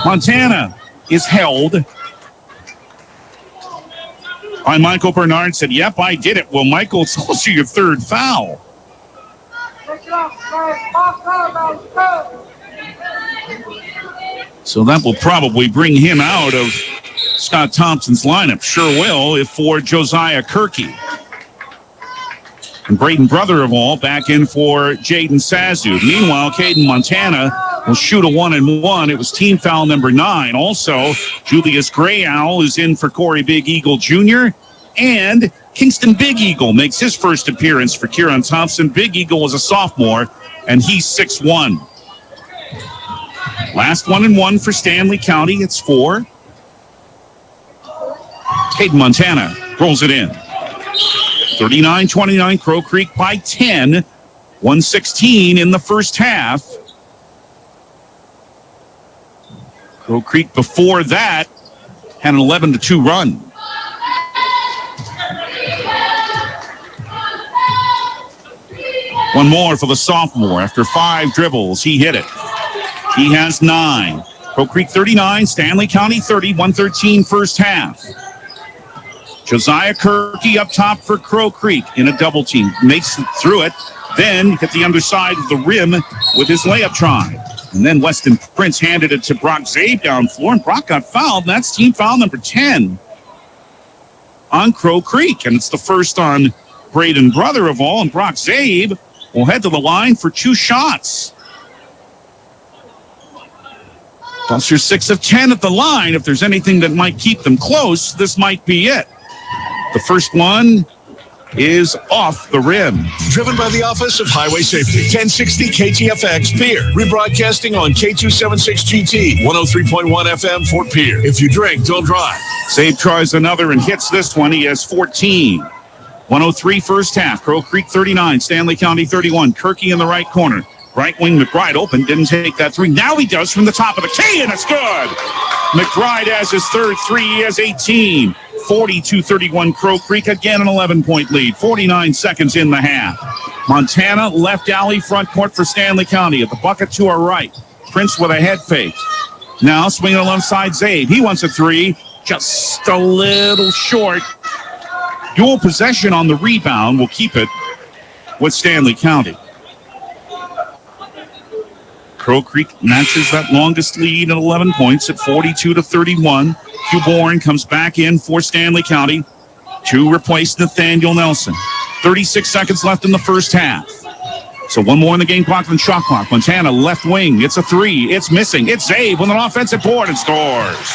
Montana is held. Michael Bernard said, yep, I did it. Well, Michael, it's also your third foul. So that will probably bring him out of Scott Thompson's lineup. Sure will, if for Josiah Kirky. And Braden Brotherall back in for Jaden Sazu. Meanwhile, Caden Montana will shoot a 1-and-1. It was team foul number 9. Also, Julius Gray Owl is in for Corey Big Eagle Jr. And Kingston Big Eagle makes his first appearance for Kieran Thompson. Big Eagle was a sophomore, and he's 6'1". Last 1-and-1 for Stanley County. It's 4. Caden Montana rolls it in. 39-29, Crow Creek by 10. 1:16 in the first half. Crow Creek before that had an 11-2 run. One more for the sophomore. After 5 dribbles, he hit it. He has 9. Crow Creek 39, Stanley County 30, 1:13 first half. Josiah Kirky up top for Crow Creek in a double team. Makes it through it. Then hit the underside of the rim with his layup try. And then Weston Prince handed it to Brock Zabe down floor, and Brock got fouled. And that's team foul number 10 on Crow Creek. And it's the first on Braden Brotherall, and Brock Zabe will head to the line for 2 shots. Plus, you're 6 of 10 at the line. If there's anything that might keep them close, this might be it. The first one is off the rim. Driven by the Office of Highway Safety. 1060 KTFX Pierre. Rebroadcasting on K276GT. 103.1 FM Fort Pierre. If you drink, don't drive. Zabe tries another and hits this one. He has 14. 103 first half. Crow Creek 39. Stanley County 31. Kirky in the right corner. Right wing McBride open. Didn't take that three. Now he does from the top of the key, and it's good. McBride has his third three. He has 18. 42-31 Crow Creek. Again an 11-point lead. 49 seconds in the half. Montana left alley front court for Stanley County. At the bucket to our right. Prince with a head fake. Now swinging alongside Zabe. He wants a three. Just a little short. Dual possession on the rebound will keep it with Stanley County. Crow Creek matches that longest lead at 11 points at 42-31. Hugh Bourne comes back in for Stanley County to replace Nathaniel Nelson. 36 seconds left in the first half. So one more in the game clock than shot clock. Montana left wing. It's a three. It's missing. It's Zabe with an offensive board and scores.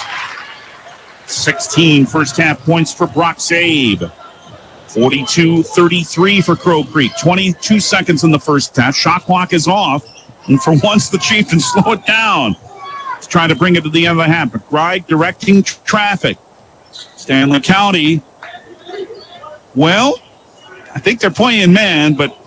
16 first half points for Brock Zabe. 42-33 for Crow Creek. 22 seconds in the first half. Shot clock is off. And for once, the Chieftains slow it down. Let's try to bring it to the end of the half. McBride directing traffic. Stanley County. Well, I think they're playing man, but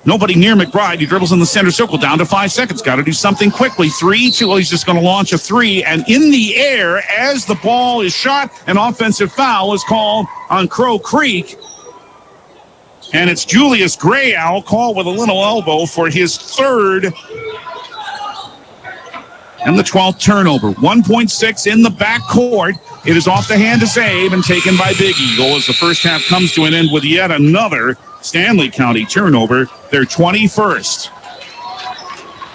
nobody near McBride. He dribbles in the center circle down to 5 seconds. Got to do something quickly. 3-2. Well, he's just going to launch a three. And in the air, as the ball is shot, an offensive foul is called on Crow Creek. And it's Julius Gray Owl called with a little elbow for his third and the 12th turnover. 1.6 in the backcourt. It is off the hand of Zabe and taken by Big Eagle as the first half comes to an end with yet another Stanley County turnover. Their 21st.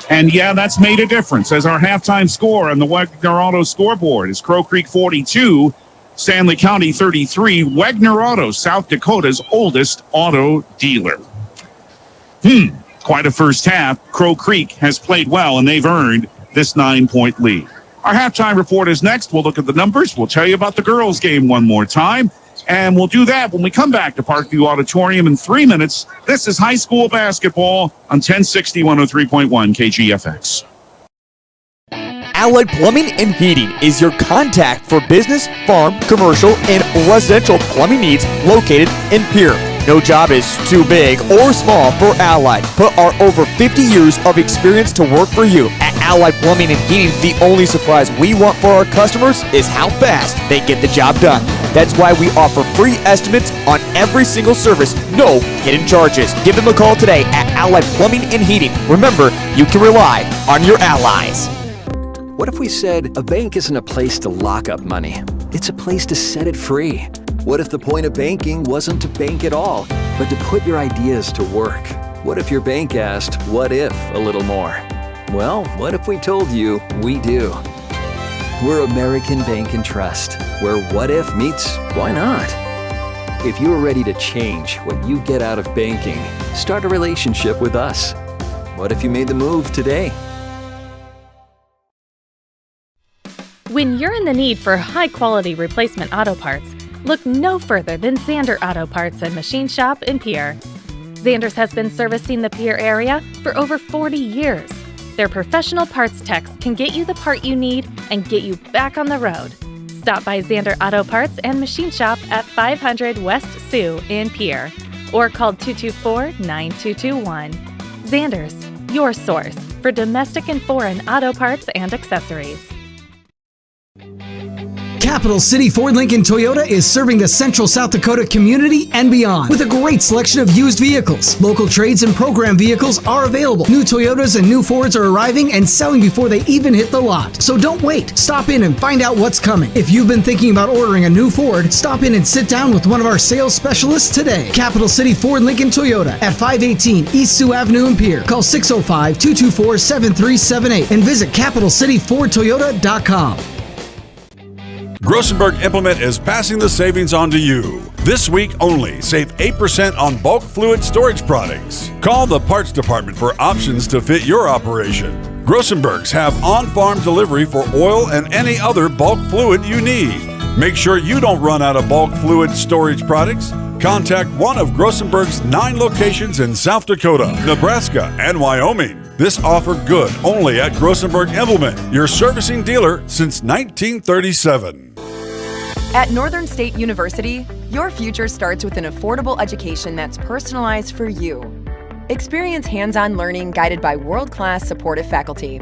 And yeah, that's made a difference as our halftime score on the Wegner Auto scoreboard is Crow Creek 42. Stanley County 33, Wegner Auto, South Dakota's oldest auto dealer. Quite a first half. Crow Creek has played well, and they've earned this 9-point lead. Our halftime report is next. We'll look at the numbers. We'll tell you about the girls' game one more time, and we'll do that when we come back to Parkview Auditorium in 3 minutes. This is high school basketball on 1060 103.1 KGFX. Allied Plumbing and Heating is your contact for business, farm, commercial, and residential plumbing needs located in Pierre. No job is too big or small for Allied. Put our over 50 years of experience to work for you. At Allied Plumbing and Heating, the only surprise we want for our customers is how fast they get the job done. That's why we offer free estimates on every single service, no hidden charges. Give them a call today at Allied Plumbing and Heating. Remember, you can rely on your allies. What if we said a bank isn't a place to lock up money? It's a place to set it free. What if the point of banking wasn't to bank at all, but to put your ideas to work? What if your bank asked, what if a little more? Well, what if we told you we do? We're American Bank and Trust, where what if meets why not? If you're ready to change what you get out of banking, start a relationship with us. What if you made the move today? When you're in the need for high-quality replacement auto parts, look no further than Zander Auto Parts and Machine Shop in Pierre. Zander's has been servicing the Pierre area for over 40 years. Their professional parts techs can get you the part you need and get you back on the road. Stop by Zander Auto Parts and Machine Shop at 500 West Sioux in Pierre or call 224-9221. Zander's, your source for domestic and foreign auto parts and accessories. Capital City Ford Lincoln Toyota is serving the Central South Dakota community and beyond with a great selection of used vehicles. Local trades and program vehicles are available. New Toyotas and new Fords are arriving and selling before they even hit the lot. So don't wait. Stop in and find out what's coming. If you've been thinking about ordering a new Ford, stop in and sit down with one of our sales specialists today. Capital City Ford Lincoln Toyota at 518 East Sioux Avenue in Pierre. Call 605-224-7378 and visit CapitalCityFordToyota.com. Grossenberg Implement is passing the savings on to you. This week only, save 8% on bulk fluid storage products. Call the parts department for options to fit your operation. Grossenbergs have on-farm delivery for oil and any other bulk fluid you need. Make sure you don't run out of bulk fluid storage products. Contact one of Grossenberg's 9 locations in South Dakota, Nebraska, and Wyoming. This offer good only at Grossenberg Implement, your servicing dealer since 1937. At Northern State University, your future starts with an affordable education that's personalized for you. Experience hands-on learning guided by world-class supportive faculty.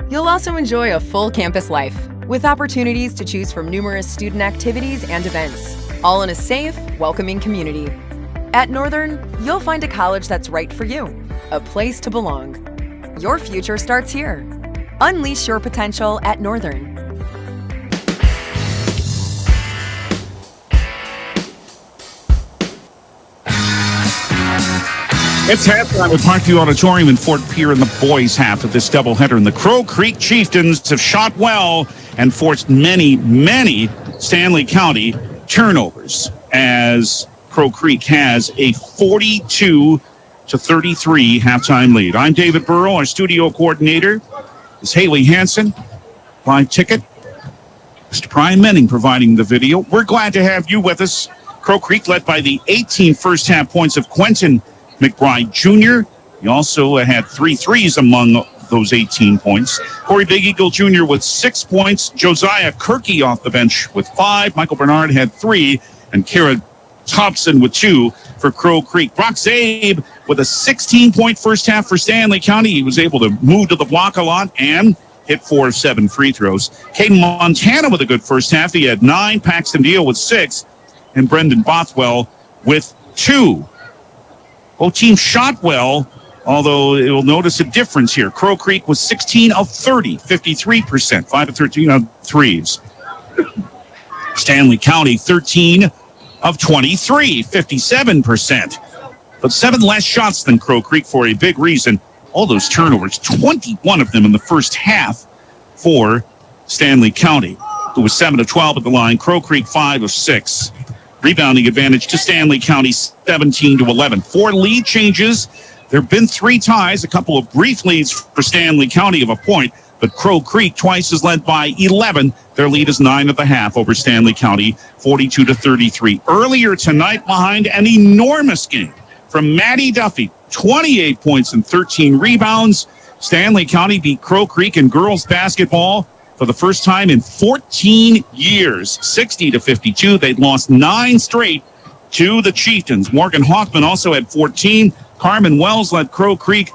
You'll also enjoy a full campus life with opportunities to choose from numerous student activities and events, all in a safe, welcoming community. At Northern, you'll find a college that's right for you, a place to belong. Your future starts here. Unleash your potential at Northern. It's halftime at Parkview Auditorium in Fort Pierre in the boys' half of this doubleheader. And the Crow Creek Chieftains have shot well and forced many, many Stanley County turnovers as Crow Creek has a 42-33 halftime lead. I'm David Burrow. Our studio coordinator is Haley Hansen. Live ticket, Mr. Brian Menning providing the video. We're glad to have you with us. Crow Creek led by the 18 first-half points of Quentin McBride Jr. He also had 3 threes among those 18 points. Corey Big Eagle Jr. with 6 points. Josiah Kirky off the bench with 5. Michael Bernard had 3. And Kara Thompson with 2 for Crow Creek. Brock Zabe with a 16-point first half for Stanley County. He was able to move to the block a lot and hit 4 of 7 free throws. Caden Montana with a good first half. He had 9. Paxton Deal with 6. And Brendan Bothwell with 2. Both teams shot well, although you'll notice a difference here. Crow Creek was 16 of 30, 53%, 5 of 13 on threes. Stanley County, 13 of 23, 57%. But 7 less shots than Crow Creek for a big reason. All those turnovers, 21 of them in the first half for Stanley County, who was 7 of 12 at the line. Crow Creek, 5 of 6. Rebounding advantage to Stanley County, 17-11. 4 lead changes. There have been 3 ties, a couple of brief leads for Stanley County of a point, but Crow Creek twice is led by 11. Their lead is 9 at the half over Stanley County, 42-33. Earlier tonight, behind an enormous game from Maddie Duffy, 28 points and 13 rebounds. Stanley County beat Crow Creek in girls basketball for the first time in 14 years, 60-52. They'd lost 9 straight to the Chieftains. Morgan Hoffman also had 14. Carmen Wells led Crow Creek,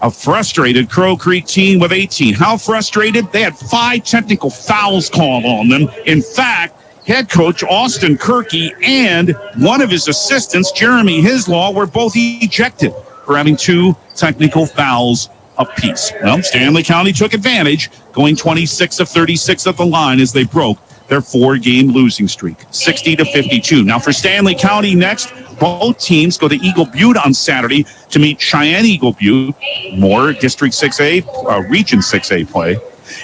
a frustrated Crow Creek team with 18. How frustrated? They had 5 technical fouls called on them. In fact, head coach Austin Kirky and one of his assistants, Jeremy Hislaw, were both ejected for having 2 technical fouls apiece. Well, Stanley County took advantage, going 26 of 36 at the line as they broke their 4-game losing streak, 60-52. Now for Stanley County next, both teams go to Eagle Butte on Saturday to meet Cheyenne Eagle Butte, more District 6A, Region 6A play.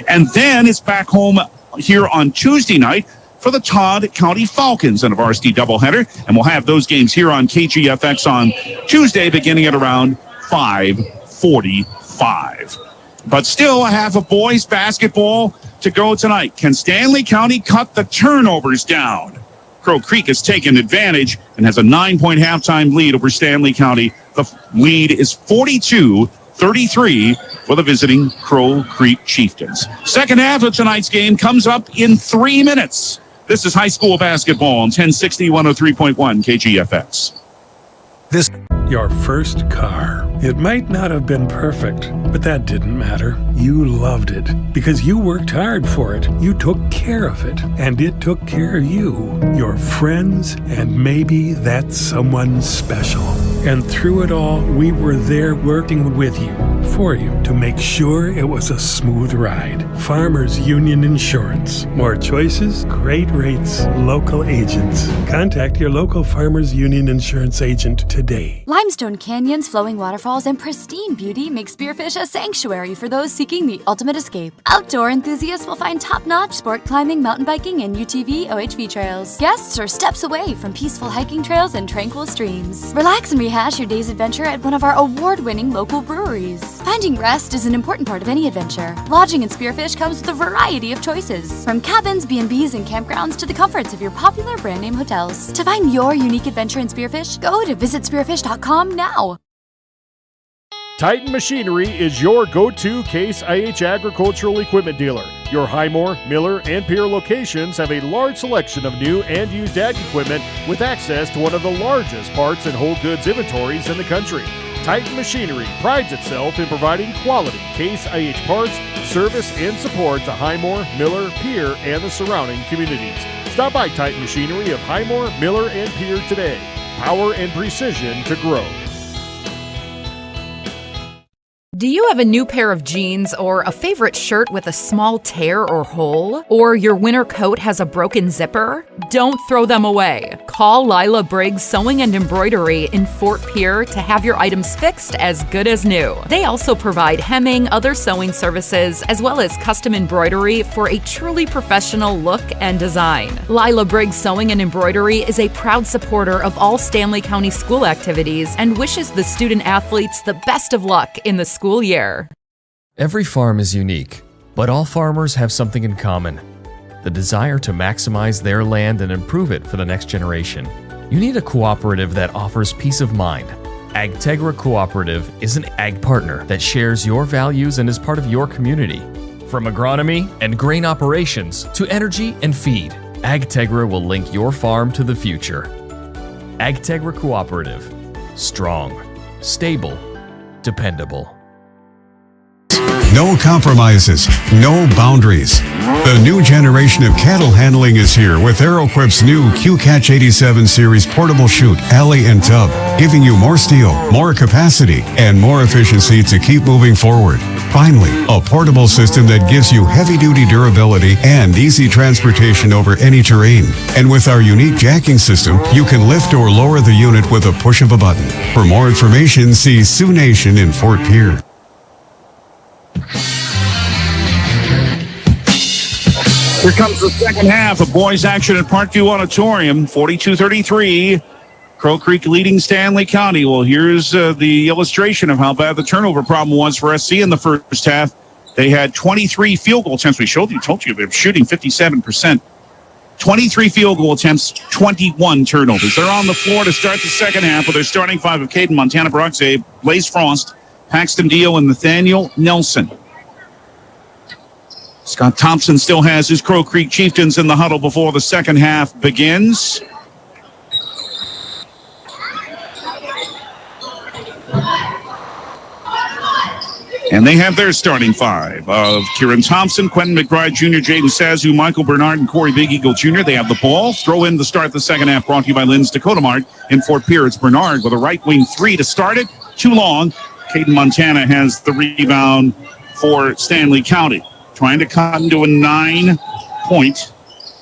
And then it's back home here on Tuesday night for the Todd County Falcons in a varsity doubleheader. And we'll have those games here on KGFX on Tuesday beginning at around 5:45. But still a half of boys basketball to go tonight. Can Stanley County cut the turnovers down? Crow Creek has taken advantage and has a 9-point halftime lead over Stanley County. The lead is 42-33 for the visiting Crow Creek Chieftains. Second half of tonight's game comes up in 3 minutes. This is high school basketball on 1060 103.1 KGFX. Your first car. It might not have been perfect, but that didn't matter. You loved it because you worked hard for it. You took care of it, and it took care of you, your friends, and maybe that someone special. And through it all, we were there working with you, for you, to make sure it was a smooth ride. Farmers Union Insurance. More choices, great rates, local agents. Contact your local Farmers Union Insurance agent today. Limestone canyons, flowing waterfalls, and pristine beauty make Spearfish a sanctuary for those seeking the ultimate escape. Outdoor enthusiasts will find top-notch sport climbing, mountain biking, and UTV OHV trails. Guests are steps away from peaceful hiking trails and tranquil streams. Relax and rehash your day's adventure at one of our award-winning local breweries. Finding rest is an important part of any adventure. Lodging in Spearfish comes with a variety of choices, from cabins, B&Bs, and campgrounds to the comforts of your popular brand-name hotels. To find your unique adventure in Spearfish, go to visitspearfish.com now. Titan Machinery is your go-to Case IH agricultural equipment dealer. Your Highmore, Miller, and Pierre locations have a large selection of new and used ag equipment with access to one of the largest parts and whole goods inventories in the country. Titan Machinery prides itself in providing quality Case IH parts, service, and support to Highmore, Miller, Pierre, and the surrounding communities. Stop by Titan Machinery of Highmore, Miller, and Pierre today. Power and precision to grow. Do you have a new pair of jeans or a favorite shirt with a small tear or hole? Or your winter coat has a broken zipper? Don't throw them away. Call Lila Briggs Sewing and Embroidery in Fort Pierre to have your items fixed as good as new. They also provide hemming, other sewing services, as well as custom embroidery for a truly professional look and design. Lila Briggs Sewing and Embroidery is a proud supporter of all Stanley County school activities and wishes the student athletes the best of luck in the school year. Every farm is unique, but all farmers have something in common: the desire to maximize their land and improve it for the next generation. You need a cooperative that offers peace of mind. AgTegra Cooperative is an ag partner that shares your values and is part of your community. From agronomy and grain operations to energy and feed, AgTegra will link your farm to the future. AgTegra Cooperative. Strong, stable, dependable. No compromises, no boundaries. The new generation of cattle handling is here with Aeroquip's new Q-Catch 87 series portable chute, alley, and tub, giving you more steel, more capacity, and more efficiency to keep moving forward. Finally, a portable system that gives you heavy-duty durability and easy transportation over any terrain. And with our unique jacking system, you can lift or lower the unit with a push of a button. For more information, see Sioux Nation in Fort Pierre. Here comes the second half of boys action at Parkview Auditorium, 42-33. Crow Creek leading Stanley County. Well, here's the illustration of how bad the turnover problem was for SC in the first half. They had 23 field goal attempts. We told you they're shooting 57%. 23 field goal attempts, 21 turnovers. They're on the floor to start the second half with their starting five of Caden, Montana Broxay, Blaze Frost, Paxton Dio, and Nathaniel Nelson. Scott Thompson still has his Crow Creek Chieftains in the huddle before the second half begins. And they have their starting five of Kieran Thompson, Quentin McBride Jr., Jaden Sazu, Michael Bernard, and Corey Big Eagle Jr. They have the ball. Throw in to start the second half, brought to you by Lynn's Dakota Mart in Fort Pierre. It's Bernard with a right wing three to start it. Too long. Caden Montana has the rebound for Stanley County. Trying to cut into a 9-point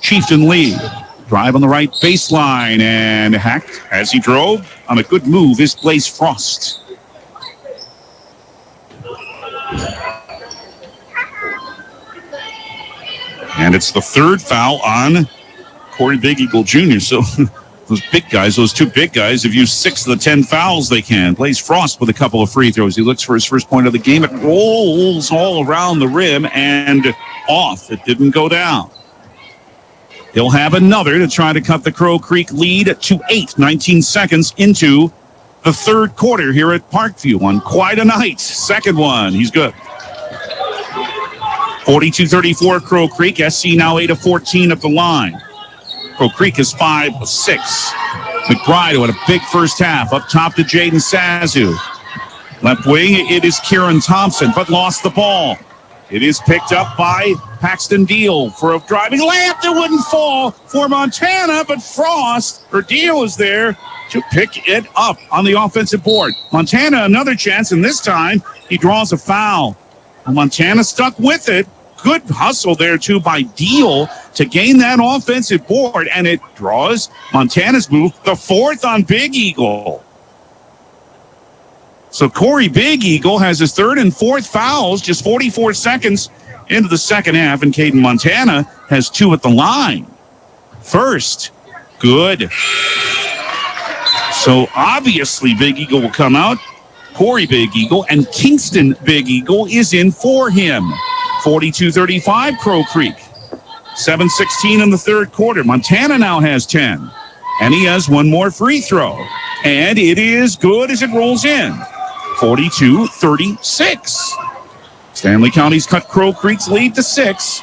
Chieftain lead. Drive on the right baseline and hacked as he drove on a good move is Blaze Frost. And it's the third foul on Corey Big Eagle Jr. So those two big guys, have used 6 of the 10 fouls they can. Blaze Frost with a couple of free throws. He looks for his first point of the game. It rolls all around the rim and off. It didn't go down. He'll have another to try to cut the Crow Creek lead to 8, 19 seconds into the third quarter here at Parkview on quite a night. Second one. He's good. 42-34 Crow Creek. SC now 8 of 14 at the line. Crow Creek is 5 of 6. McBride who had a big first half. Up top to Jaden Sazu. Left wing, it is Kieran Thompson, but lost the ball. It is picked up by Paxton Deal for a driving layup that wouldn't fall for Montana, but Deal is there to pick it up on the offensive board. Montana, another chance, and this time he draws a foul. Montana stuck with it. Good hustle there, too, by Deal to gain that offensive board, and it draws Montana's move, the fourth on Big Eagle. So Corey Big Eagle has his third and fourth fouls, just 44 seconds into the second half, and Caden Montana has 2 at the line. First, good. So obviously Big Eagle will come out. Corey Big Eagle, and Kingston Big Eagle is in for him. 42-35 Crow Creek. 7:16 in the third quarter. Montana now has 10. And he has one more free throw. And it is good as it rolls in. 42-36. Stanley County's cut Crow Creek's lead to 6.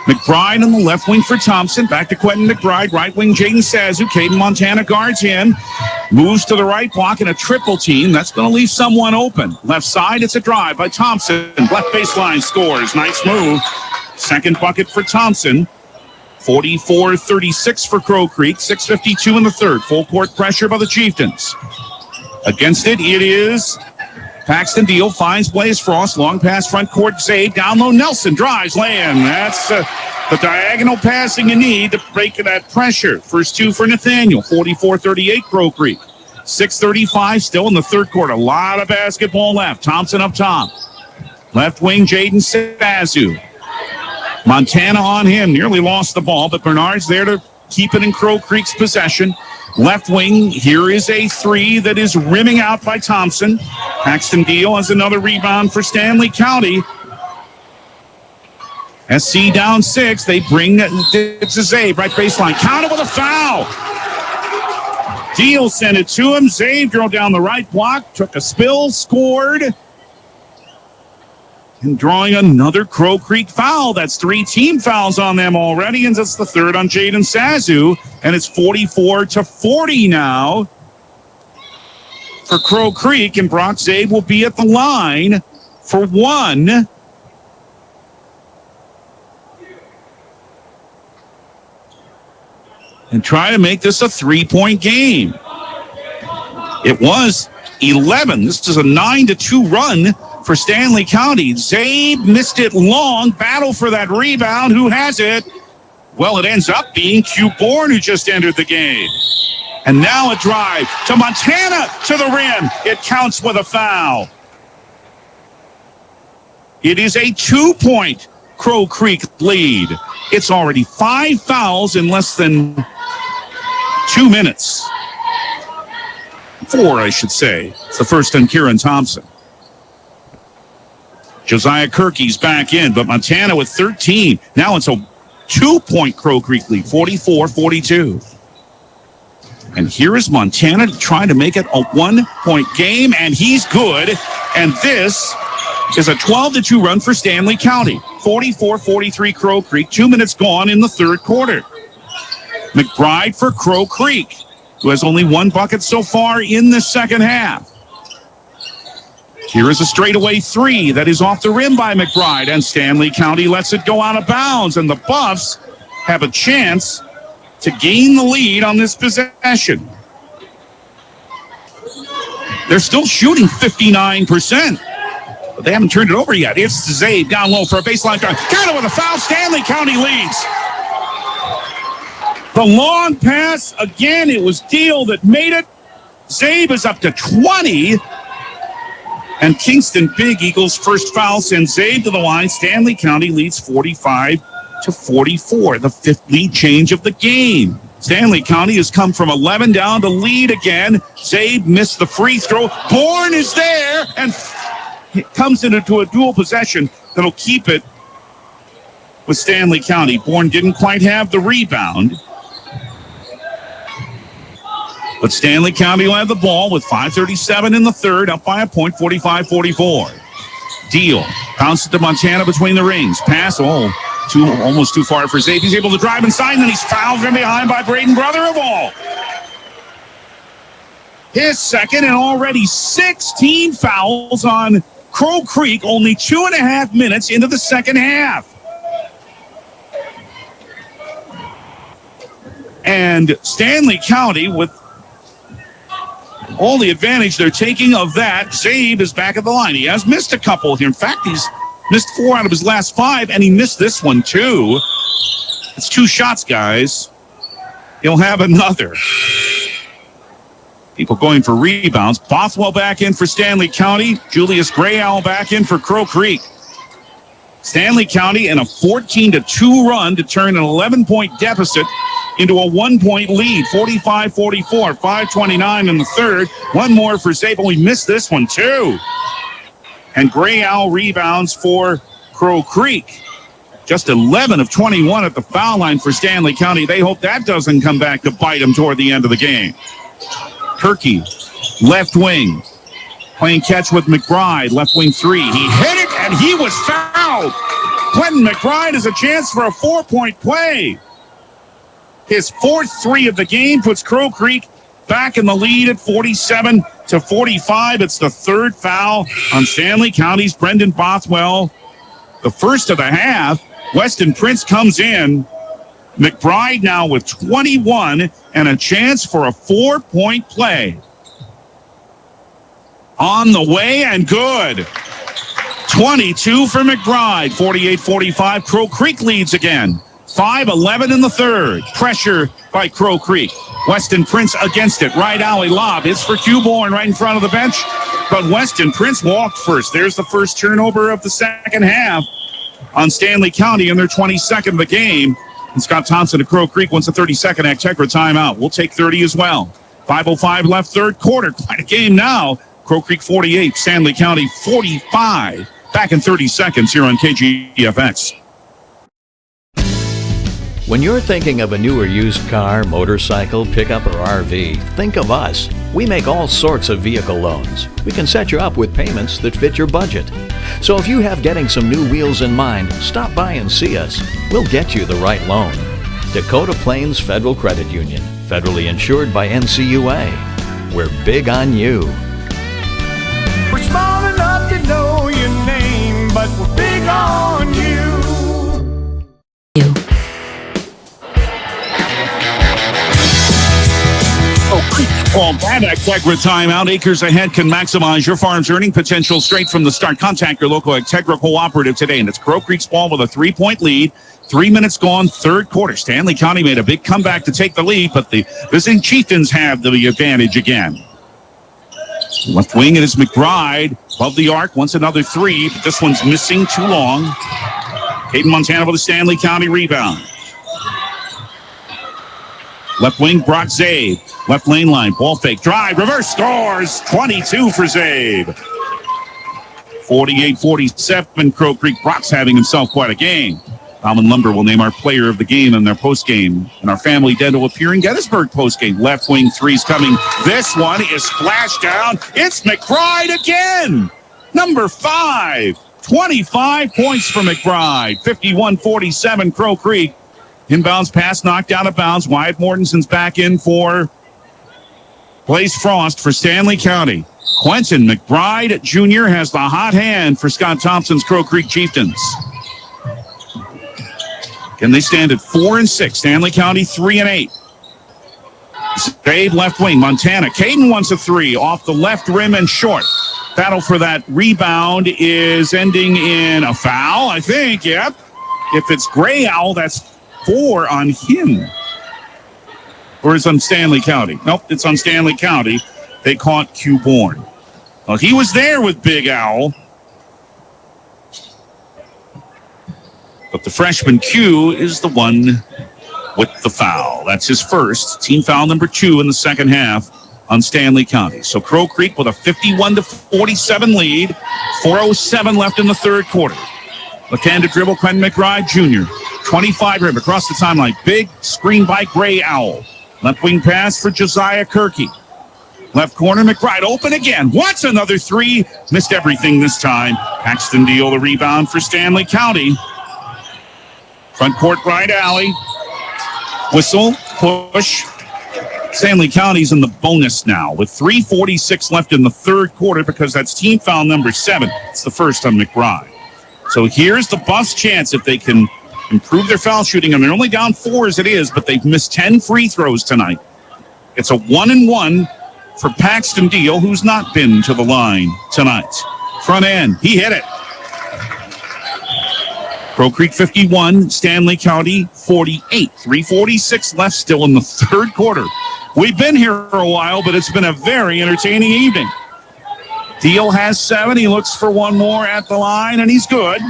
McBride on the left wing for Thompson. Back to Quentin McBride. Right wing Jaden Sazu. Caden Montana guards him. Moves to the right block in a triple team. That's going to leave someone open. Left side, it's a drive by Thompson. Left baseline scores. Nice move. Second bucket for Thompson. 44-36 for Crow Creek. 6:52 in the third. Full court pressure by the Chieftains. Against it is Paxton Deal, finds Blaze Frost. Long pass front court, Zabe. Down low, Nelson drives, lay-in. That's the diagonal passing you need to break that pressure. First 2 for Nathaniel. 44-38 Crow Creek. 6:35 still in the third quarter. A lot of basketball left. Thompson up top. Left wing, Jaden Sazu. Montana on him. Nearly lost the ball, but Bernard's there to keep it in Crow Creek's possession. Left wing, here is a 3 that is rimming out by Thompson. Paxton Deal has another rebound for Stanley County. SC down 6. They bring it to Zabe, right baseline. Counter with a foul. Deal sent it to him. Zabe drove down the right block, took a spill, scored. And drawing another Crow Creek foul. That's 3 team fouls on them already, and that's the third on Jaden Sazu. And it's 44-40 now for Crow Creek, and Brock Zabe will be at the line for 1. And try to make this a 3-point game. It was 11. This is a 9-2 run for Stanley County. Zabe missed it long. Battle for that rebound. Who has it? Well, it ends up being Q Bourne, who just entered the game. And now a drive to Montana to the rim. It counts with a foul. It is a 2-point Crow Creek lead. It's already 5 fouls in less than 2 minutes. 4, I should say. It's the first on Kieran Thompson. Josiah Kirky's back in, but Montana with 13. Now it's a 2-point Crow Creek lead, 44-42. And here is Montana trying to make it a 1-point game, and he's good. And this is a 12-2 run for Stanley County. 44-43 Crow Creek. 2 minutes gone in the third quarter. McBride for Crow Creek, who has only 1 bucket so far in the second half. Here is a straightaway three that is off the rim by McBride, and Stanley County lets it go out of bounds, and the Buffs have a chance to gain the lead on this possession. They're still shooting 59%, but they haven't turned it over yet. It's Zabe down low for a baseline drive. Got it with a foul. Stanley County leads. The long pass, again, it was Deal that made it. Zabe is up to 20. And Kingston Big Eagles' first foul sends Zabe to the line. Stanley County leads 45-44, the fifth lead change of the game. Stanley County has come from 11 down to lead again. Zabe missed the free throw. Bourne is there and it comes into a dual possession that'll keep it with Stanley County. Bourne didn't quite have the rebound, but Stanley County will have the ball with 5:37 in the third, up by a point, 45-44. Deal bounces to Montana between the rings. Pass, almost too far for Zabe. He's able to drive inside, and then he's fouled from behind by Braden Brother-of-all. His second, and already 16 fouls on Crow Creek, only 2.5 minutes into the second half. And Stanley County, with all the advantage they're taking of that, Zabe is back at the line. He has missed a couple here. In fact, he's missed 4 out of his last 5, and he missed this one too. It's 2 shots, guys. He'll have another. People going for rebounds. Bothwell back in for Stanley County. Julius Grayowl back in for Crow Creek. Stanley County in a 14-2 run to turn an 11-point deficit into a 1-point lead, 45-44, 5:29 in the third. One more for Zabe. We missed this one too. And Grayowl rebounds for Crow Creek. Just 11 of 21 at the foul line for Stanley County. They hope that doesn't come back to bite them toward the end of the game. Turkey, left wing, playing catch with McBride, left wing three. He hit it, and he was fouled. Quentin McBride has a chance for a 4-point play. His 4th 3 of the game puts Crow Creek back in the lead at 47-45. It's the 3rd foul on Stanley County's Brendan Bothwell. The first of the half. Weston Prince comes in. McBride now with 21 and a chance for a 4-point play. On the way and good. 22 for McBride. 48-45. Crow Creek leads again. 5:11 in the third. Pressure by Crow Creek. Weston Prince against it. Right alley lob. It's for Bourne right in front of the bench. But Weston Prince walked first. There's the first turnover of the second half on Stanley County in their 22nd of the game. And Scott Thompson of Crow Creek wants a 30-second Actegra timeout. We'll take 30 as well. 5:05 left, third quarter. Quite a game now. Crow Creek 48, Stanley County 45. Back in 30 seconds here on KGFX. When you're thinking of a new or used car, motorcycle, pickup, or RV, think of us. We make all sorts of vehicle loans. We can set you up with payments that fit your budget. So if you have getting some new wheels in mind, stop by and see us. We'll get you the right loan. Dakota Plains Federal Credit Union, federally insured by NCUA. We're big on you. We're small enough to know your name, but we're big on you. Well, that Actegra timeout. Acres Ahead can maximize your farm's earning potential straight from the start. Contact your local Actegra cooperative today. And it's Crow Creek's ball with a 3-point lead. 3 minutes gone, third quarter. Stanley County made a big comeback to take the lead, but the visiting Chieftains have the advantage again. Left wing, it is McBride. Above the arc, wants another 3, but this one's missing too long. Hayden Montana with a Stanley County rebound. Left wing, Brock Zabe. Left lane line, ball fake, drive, reverse, scores. 22 for Zabe. 48-47, Crow Creek. Brock's having himself quite a game. Almond Lumber will name our player of the game in their postgame. And our Family Dental will appear in Gettysburg postgame. Left wing three's coming. This one is splashed down. It's McBride again. Number 5. 25 points for McBride. 51-47, Crow Creek. Inbounds pass knocked out of bounds. Wyatt Mortensen's back in for Blaze Frost for Stanley County. Quentin McBride Jr. has the hot hand for Scott Thompson's Crow Creek Chieftains. And they stand at 4-6. Stanley County 3-8. Spade left wing. Montana. Caden wants a three off the left rim and short. Battle for that rebound is ending in a foul, I think. Yep. If it's Gray Owl, that's 4 on him. Or is it on Stanley County? Nope, it's on Stanley County. They caught Q Bourne. Well, he was there with Big Owl. But the freshman Q is the one with the foul. That's his first. Team foul number 2 in the second half on Stanley County. So Crow Creek with a 51-47 lead. 4:07 left in the third quarter. Left-handed dribble, Quentin McBride Jr. 25 rib across the timeline. Big screen by Gray Owl. Left wing pass for Josiah Kirky. Left corner, McBride open again. What's another three? Missed everything this time. Paxton Deal the rebound for Stanley County. Front court right alley. Whistle, push. Stanley County's in the bonus now with 3:46 left in the third quarter because that's team foul number 7. It's the first on McBride. So here's the Buffs' chance if they can improve their foul shooting. And they're only down 4 as it is, but they've missed 10 free throws tonight. It's a 1-and-1 for Paxton Deal, who's not been to the line tonight. Front end, he hit it. Crow Creek 51, Stanley County 48. 3:46 left still in the third quarter. We've been here for a while, but it's been a very entertaining evening. Deal has 7. He looks for one more at the line, and he's good.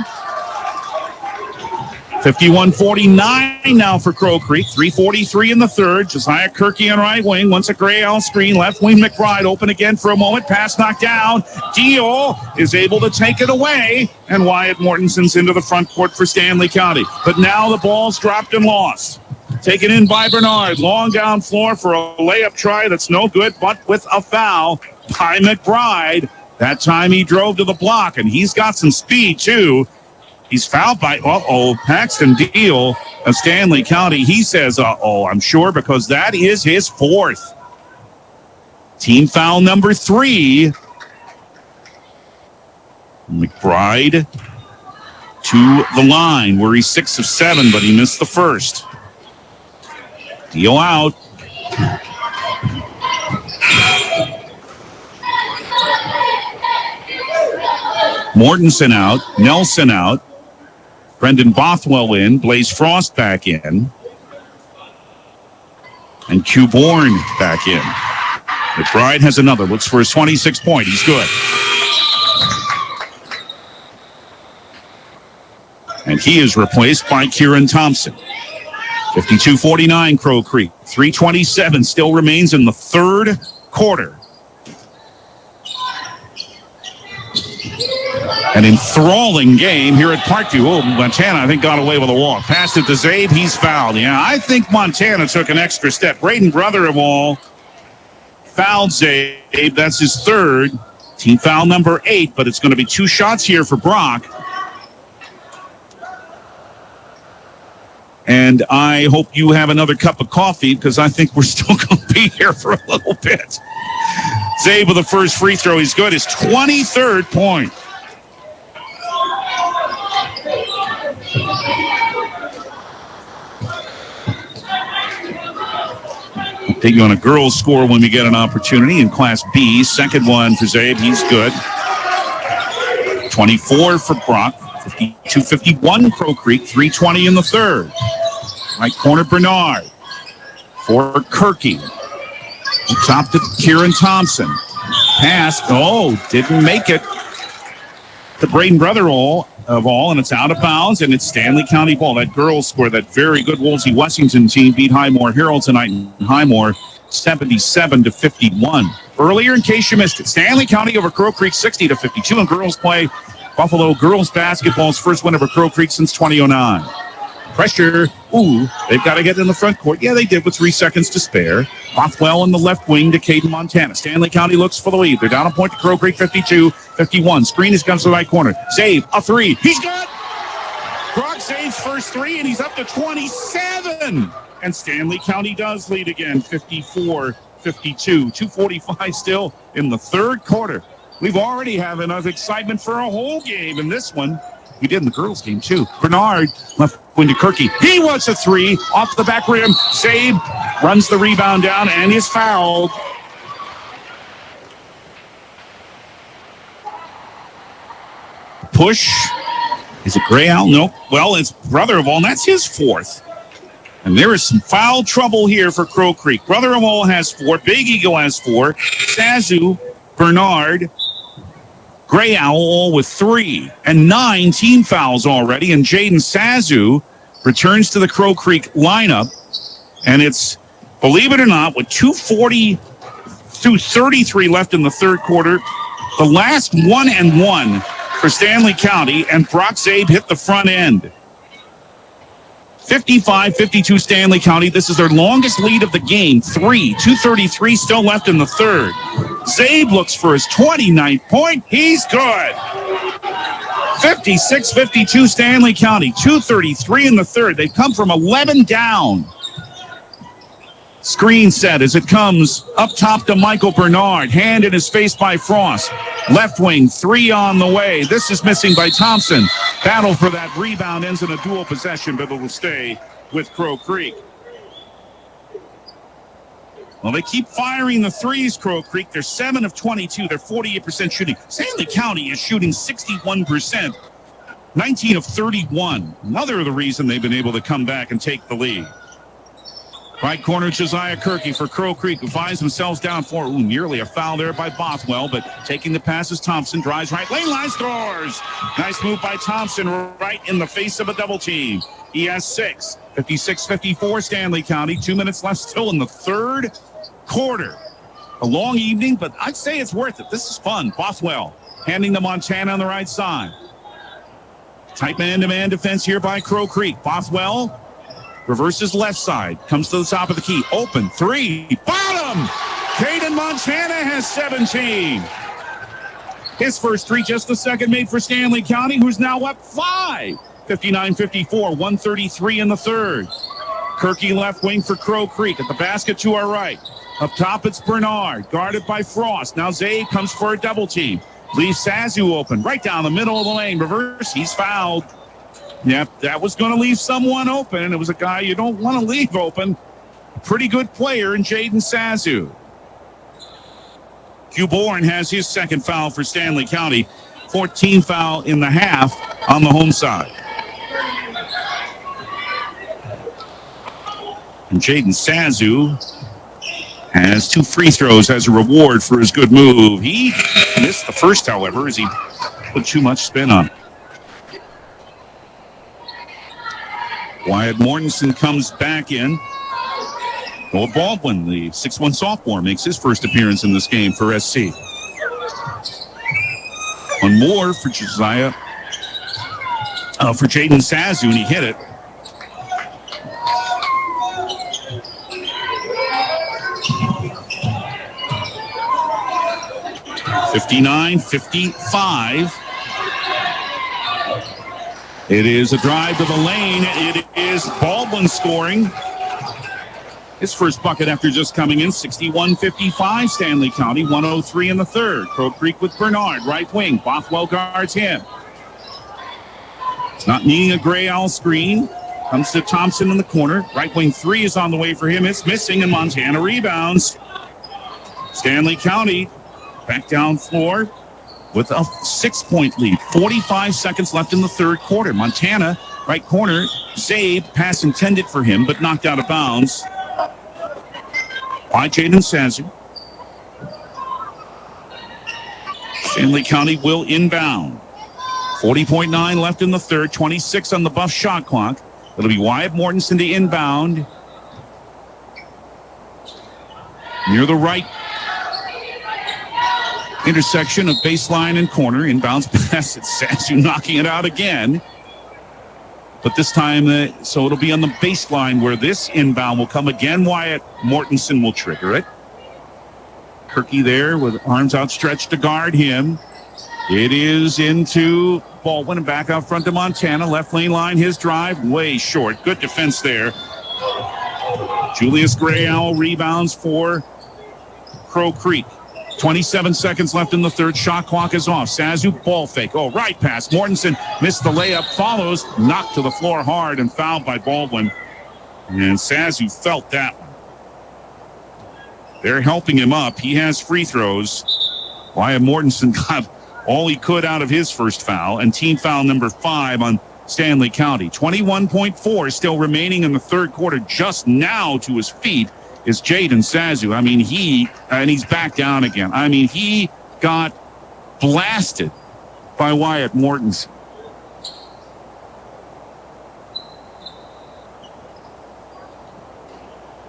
51-49 now for Crow Creek. 3:43 in the third. Josiah Kirky on right wing. Once a Gray Owl screen. Left wing McBride open again for a moment. Pass knocked down. Deal is able to take it away. And Wyatt Mortenson's into the front court for Stanley County. But now the ball's dropped and lost. Taken in by Bernard. Long down floor for a layup try that's no good, but with a foul by McBride. That time he drove to the block, and he's got some speed, too. He's fouled by, Paxton Deal of Stanley County. He says, I'm sure, because that is his 4th. Team foul number 3. McBride to the line where he's 6 of 7, but he missed the first. Deal out. Mortensen out. Nelson out. Brendan Bothwell in. Blaze Frost back in. And Q Bourne back in. McBride has another. Looks for his 26th point. He's good. And he is replaced by Kieran Thompson. 52-49 Crow Creek. 3:27 still remains in the third quarter. An enthralling game here at Parkview. Montana, I think, got away with a walk. Passed it to Zabe. He's fouled. Yeah, I think Montana took an extra step. Braden Brother of all fouled Zabe. That's his 3rd. Team foul number 8, but it's going to be 2 shots here for Brock. And I hope you have another cup of coffee because I think we're still going to be here for a little bit. Zabe with the first free throw. He's good. His 23rd point. Take you on a girls' score when we get an opportunity in Class B. Second one for Zabe. He's good. 24 for Brock. 52-51 Crow Creek. 3:20 in the third. Right corner Bernard. For Kirky. Top to Kieran Thompson. Pass. Didn't make it. The Braden Brother of all, and it's out of bounds, and it's Stanley County ball. That girls score, that very good Wolsey Wessington team beat Highmore Herald tonight in Highmore 77-51. Earlier, in case you missed it, Stanley County over Crow Creek 60-52 in girls play. Buffalo girls basketball's first win over Crow Creek since 2009. Pressure. They've got to get in the front court. Yeah, they did with 3 seconds to spare. Bothwell in the left wing to Caden Montana. Stanley County looks for the lead. They're down a point to Crow Creek, 52-51. Screen is comes to the right corner. Zabe, a 3. He's got Brock Zabe's first 3, and he's up to 27. And Stanley County does lead again, 54-51. 52. 2:45 still in the third quarter. We've already have enough excitement for a whole game in this one. We did in the girls' game, too. Bernard left wing to Kirky. He wants a three off the back rim. Zabe runs the rebound down and is fouled. Push. Is it Gray Owl? Nope. Well, it's Brother of All, and that's his fourth. And there is some foul trouble here for Crow Creek. Brother of All has 4. Big Eagle has 4. Sazu, Bernard, Gray Owl all with 3. And 9 team fouls already. And Jaden Sazu returns to the Crow Creek lineup. And it's, believe it or not, with 2:33 left in the third quarter, the last 1-and-1 for Stanley County, and Brock Zabe hit the front end. 55-52 Stanley County. This is their longest lead of the game. 2:33 still left in the third. Zabe looks for his 29th point. He's good. 56-52 Stanley County. 2:33 in the third. They've come from 11 down. Screen set as it comes up top to Michael Bernard. Hand in his face by Frost. Left wing, 3 on the way. This is missing by Thompson. Battle for that rebound ends in a dual possession, but it will stay with Crow Creek. Well, they keep firing the threes, Crow Creek. They're 7 of 22. They're 48% shooting. Stanley County is shooting 61%, 19 of 31. Another the reason they've been able to come back and take the lead. Right corner, Josiah Kirky for Crow Creek, who finds themselves down 4. Nearly a foul there by Bothwell, but taking the pass is Thompson. Drives right lane, line, scores. Nice move by Thompson right in the face of a double team. He has 6. 56-54 Stanley County. 2 minutes left still in the third quarter. A long evening, but I'd say it's worth it. This is fun. Bothwell handing to Montana on the right side. Tight man-to-man defense here by Crow Creek. Bothwell reverses left side. Comes to the top of the key. Open. 3. Bottom! Caden Montana has 17. His first 3, just the second made for Stanley County, who's now up 5. 59-54. 1:33 in the third. Kirky left wing for Crow Creek. At the basket to our right. Up top, it's Bernard. Guarded by Frost. Now Zabe comes for a double team. Leaves Sazu open. Right down the middle of the lane. Reverse. He's fouled. Yep, that was going to leave someone open, and it was a guy you don't want to leave open. A pretty good player in Jaden Sazu. Hugh Bourne has his second foul for Stanley County. 14 foul in the half on the home side. And Jaden Sazu has 2 free throws as a reward for his good move. He missed the first, however, as he put too much spin on it. Wyatt Mortensen comes back in. Noah Baldwin, the 6'1 sophomore, makes his first appearance in this game for SC. One more for Josiah, for Jaden Sazu, and he hit it. (59-55). It is a drive to the lane. It is Baldwin scoring his first bucket after just coming in. 61-55 Stanley County. 1:03 in the third. Crow Creek with Bernard, right wing. Bothwell guards him. It's not needing a Gray Owl screen. Comes to Thompson in the corner. Right wing 3 is on the way for him. It's missing, and Montana rebounds. Stanley County back down floor with a 6-point lead. 45 seconds left in the third quarter. Montana, right corner. Zabe, pass intended for him, but knocked out of bounds by Jaden Sazu. Stanley County will inbound. 40.9 left in the third. 26 on the Buff shot clock. It'll be Wyatt Mortensen to inbound. Near the right intersection of baseline and corner. Inbounds pass. It's Sazu knocking it out again. But this time, so it'll be on the baseline where this inbound will come again. Wyatt Mortensen will trigger it. Kirky there with arms outstretched to guard him. It is into Baldwin and back out front to Montana. Left lane line, his drive, way short. Good defense there. Julius Gray Owl rebounds for Crow Creek. 27 seconds left in the third. Shot clock is off. Sazu ball fake. Oh, right pass. Mortensen missed the layup. Follows. Knocked to the floor hard and fouled by Baldwin. And Sazu felt that one. They're helping him up. He has free throws. Wyatt Mortensen got all he could out of his first foul. And team foul number 5 on Stanley County. 21.4 still remaining in the third quarter. Just now to his feet is Jaden Sazu. I mean, he's back down again. I mean, he got blasted by Wyatt Mortensen.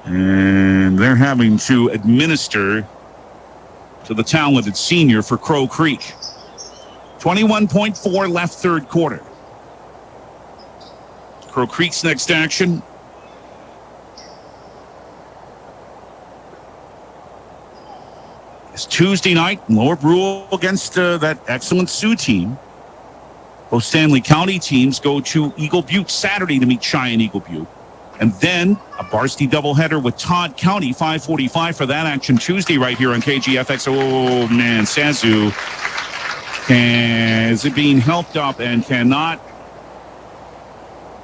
And they're having to administer to the talented senior for Crow Creek. 21.4 left third quarter. Crow Creek's next action. It's Tuesday night, Lower Brule against that excellent Sioux team. Both Stanley County teams go to Eagle Butte Saturday to meet Cheyenne Eagle Butte. And then a varsity doubleheader with Todd County, 5:45 for that action Tuesday right here on KGFX. Oh, man, Sazu is being helped up and cannot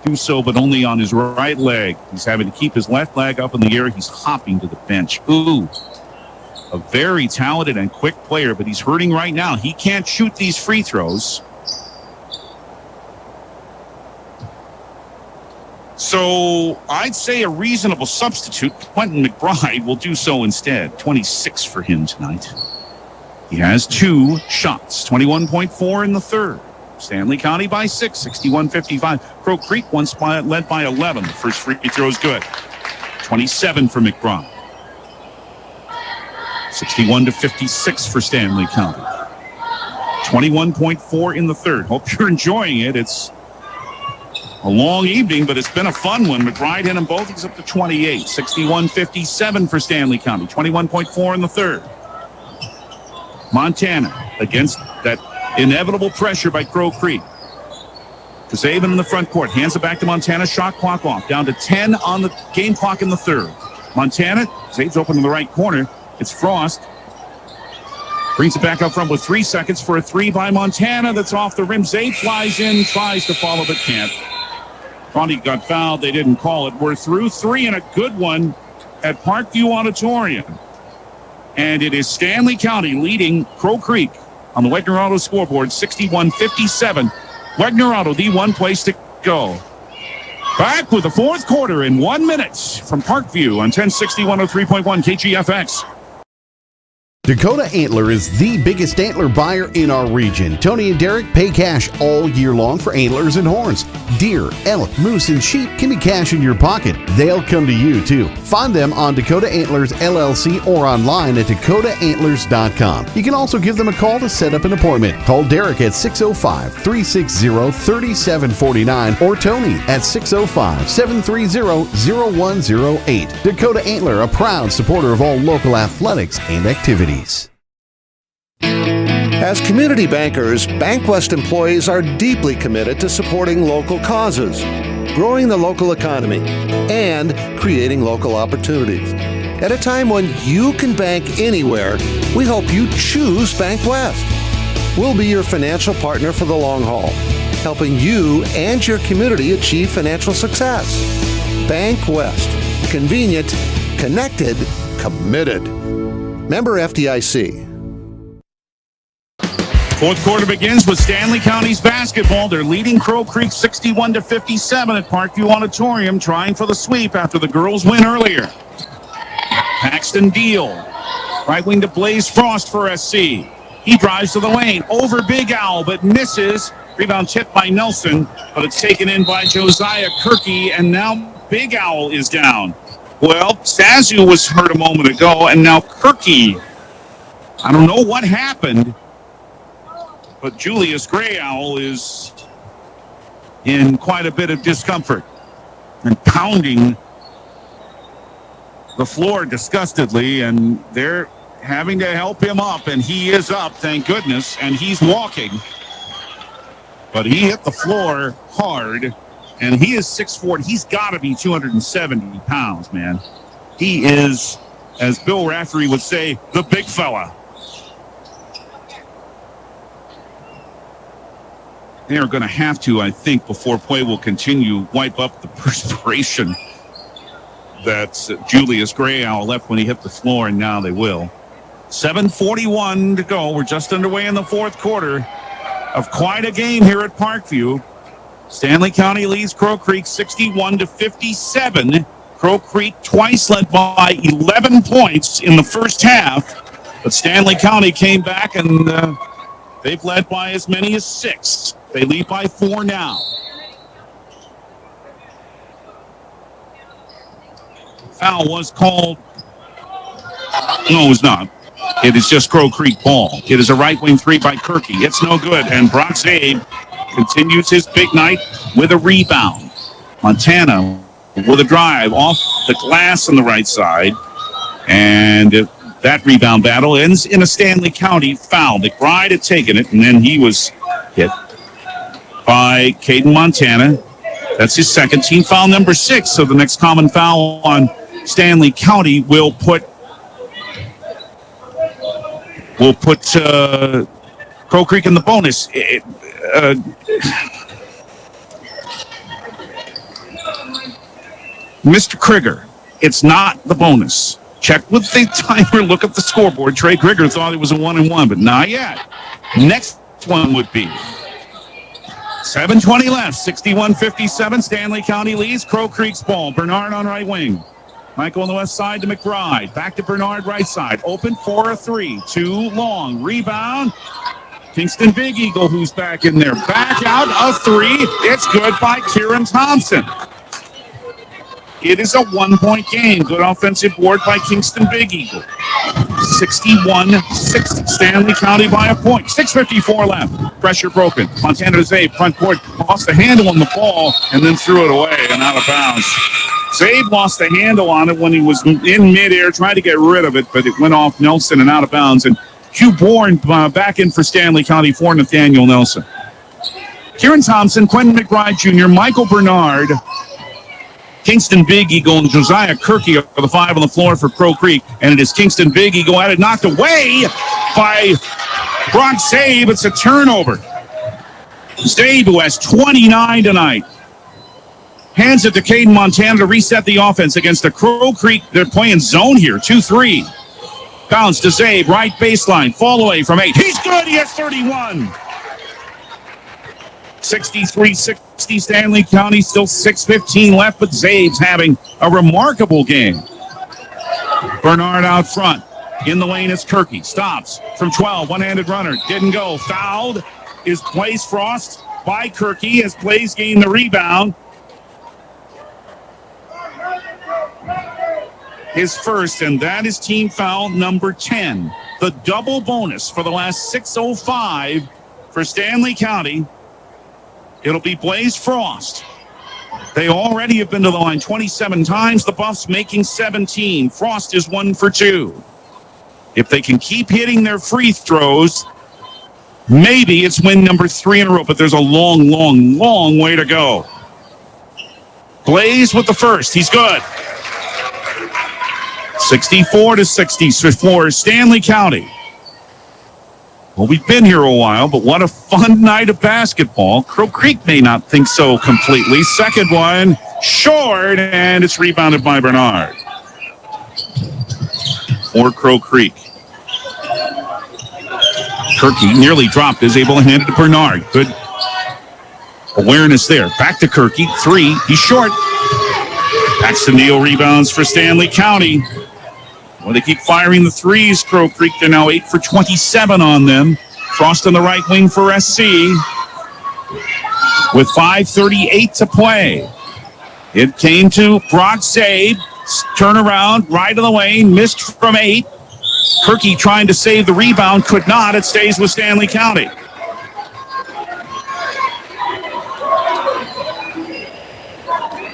do so, but only on his right leg. He's having to keep his left leg up in the air. He's hopping to the bench. Ooh. A very talented and quick player, but he's hurting right now. He can't shoot these free throws. So I'd say a reasonable substitute, Quentin McBride, will do so instead. 26 for him tonight. He has 2 shots, 21.4 in the third. Stanley County by 6, 61-55. Crow Creek once led by 11. The first free throw is good. 27 for McBride. 61-56 for Stanley County. 21.4 in the third. Hope you're enjoying it. It's a long evening, but it's been a fun one. McBride hit them both. He's up to 28. 61-57 for Stanley County. 21.4 in the third. Montana against that inevitable pressure by Crow Creek. Kazavan in the front court. Hands it back to Montana. Shot clock off. Down to 10 on the game clock in the third. Montana, Zave's open in the right corner. It's Frost. Brings it back up front with 3 seconds for a 3 by Montana. That's off the rim. Zave flies in, tries to follow, but can't. Ronnie got fouled. They didn't call it. We're through 3 and a good one at Parkview Auditorium. And it is Stanley County leading Crow Creek on the Wegner Auto scoreboard, 61-57. Wegner Auto, the one place to go. Back with the fourth quarter in 1 minute from Parkview on 1060 103.1 KGFX. Dakota Antler is the biggest antler buyer in our region. Tony and Derek pay cash all year long for antlers and horns. Deer, elk, moose, and sheep can be cash in your pocket. They'll come to you, too. Find them on Dakota Antlers LLC or online at dakotaantlers.com. You can also give them a call to set up an appointment. Call Derek at 605-360-3749 or Tony at 605-730-0108. Dakota Antler, a proud supporter of all local athletics and activities. As community bankers, BankWest employees are deeply committed to supporting local causes, growing the local economy, and creating local opportunities. At a time when you can bank anywhere, we hope you choose BankWest. We'll be your financial partner for the long haul, helping you and your community achieve financial success. BankWest. Convenient, connected, committed. Member FDIC. Fourth quarter begins with Stanley County's basketball. They're leading Crow Creek 61-57 at Parkview Auditorium, trying for the sweep after the girls win earlier. Paxton Deal, right wing to Blaze Frost for SC. He drives to the lane, over Big Owl, but misses. Rebound tipped by Nelson, but it's taken in by Josiah Kirky, and now Big Owl is down. Well, Sazu was hurt a moment ago, and now Kirky. I don't know what happened, but Julius Gray Owl is in quite a bit of discomfort and pounding the floor disgustedly, and they're having to help him up, and he is up, thank goodness, and he's walking. But he hit the floor hard, and he is 6'4". He's got to be 270 pounds, man. He is as Bill Raftery would say, the big fella. They are going to have to, I think, before play will continue, wipe up the perspiration that Julius Grayow left when he hit the floor, and now they will. 7:41 to go. We're just underway in the fourth quarter of quite a game here at Parkview. Stanley County leads Crow Creek 61-57. Crow Creek twice led by 11 points in the first half, but Stanley County came back and they've led by as many as 6. They lead by 4 now. Foul was called. No, it was not. It is just Crow Creek ball. It is a right wing three by Kirky. It's no good. And Brock Zabe continues his big night with a rebound. Montana with a drive off the glass on the right side. And that rebound battle ends in a Stanley County foul. McBride had taken it, and then he was hit by Caden Montana. That's his second, team foul number 6. So the next common foul on Stanley County will put Crow Creek in the bonus. Mr. Krieger, it's not the bonus. Check with the timer, look at the scoreboard. Trey Krieger thought it was a 1-and-1, but not yet. Next one would be 7:20 left, 61-57. Stanley County leads. Crow Creek's ball. Bernard on right wing. Michael on the west side to McBride. Back to Bernard, right side. Open for a 3. Too long. Rebound. Kingston Big Eagle, who's back in there. Back out a 3. It's good by Kieran Thompson. It is a 1-point game. Good offensive board by Kingston Big Eagle. 61-60. Stanley County by a point. 6:54 left. Pressure broken. Montana to Zabe. Front court. Lost the handle on the ball and then threw it away and out of bounds. Zabe lost the handle on it when he was in midair, trying to get rid of it, but it went off Nelson and out of bounds. And Hugh Bourne back in for Stanley County for Nathaniel Nelson. Kieran Thompson, Quentin McBride Jr., Michael Bernard, Kingston Big Eagle, and Josiah Kirky are the 5 on the floor for Crow Creek. And it is Kingston Big Eagle had it knocked away by Brock Zabe. It's a turnover. Zabe, who has 29 tonight, hands it to Caden Montana to reset the offense against the Crow Creek. They're playing zone here, 2-3. Bounce to Zabe, right baseline, fall away from 8. He's good, he has 31. 63-60 Stanley County, still 6:15 left, but Zabe's having a remarkable game. Bernard out front. In the lane is Kirky. Stops from 12. One-handed runner. Didn't go. Fouled is Blaze Frost by Kirky as Blaze gained the rebound. His first, and that is team foul number 10. The double bonus for the last 6:05 for Stanley County. It'll be Blaze Frost. They already have been to the line 27 times. The Buffs making 17. Frost is 1 for 2. If they can keep hitting their free throws, maybe it's win number 3 in a row, but there's a long, long, long way to go. Blaze with the first. He's good. 64-60 for Stanley County. Well, we've been here a while, but what a fun night of basketball. Crow Creek may not think so completely. Second one, short, and it's rebounded by Bernard. For Crow Creek. Kirky nearly dropped, is able to hand it to Bernard. Good awareness there. Back to Kirky. 3, he's short. Paxton Neal rebounds for Stanley County. Well, they keep firing the threes, Crow Creek. They're now 8 for 27 on them. Frost on the right wing for SC. With 5:38 to play. It came to Brock Zabe. Turnaround, right of the lane, missed from 8. Kirky trying to save the rebound, could not. It stays with Stanley County.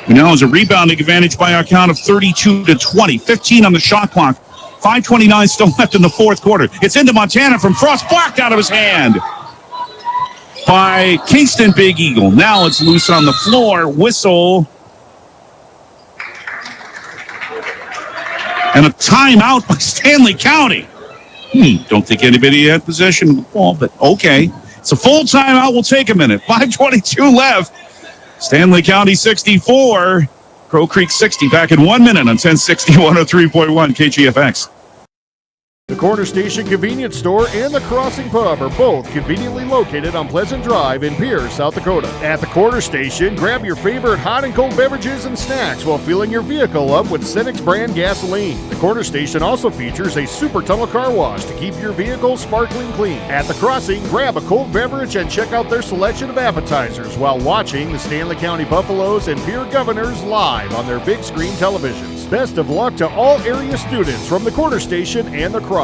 Now is a rebounding advantage by our count of 32-20. 15 on the shot clock. 5:29 still left in the fourth quarter. It's into Montana from Frost, blocked out of his hand by Kingston Big Eagle. Now it's loose on the floor. Whistle. And a timeout by Stanley County. Don't think anybody had possession of the ball, but okay. It's a full timeout. We'll take a minute. 5:22 left. Stanley County 64. Crow Creek 60. Back in 1 minute on 1060 103.1 KGFX. The Corner Station Convenience Store and the Crossing Pub are both conveniently located on Pleasant Drive in Pierce, South Dakota. At the Corner Station, grab your favorite hot and cold beverages and snacks while filling your vehicle up with Cenex brand gasoline. The Corner Station also features a super tunnel car wash to keep your vehicle sparkling clean. At the Crossing, grab a cold beverage and check out their selection of appetizers while watching the Stanley County Buffaloes and Pierre Governors live on their big screen televisions. Best of luck to all area students from the Corner Station and the Crossing.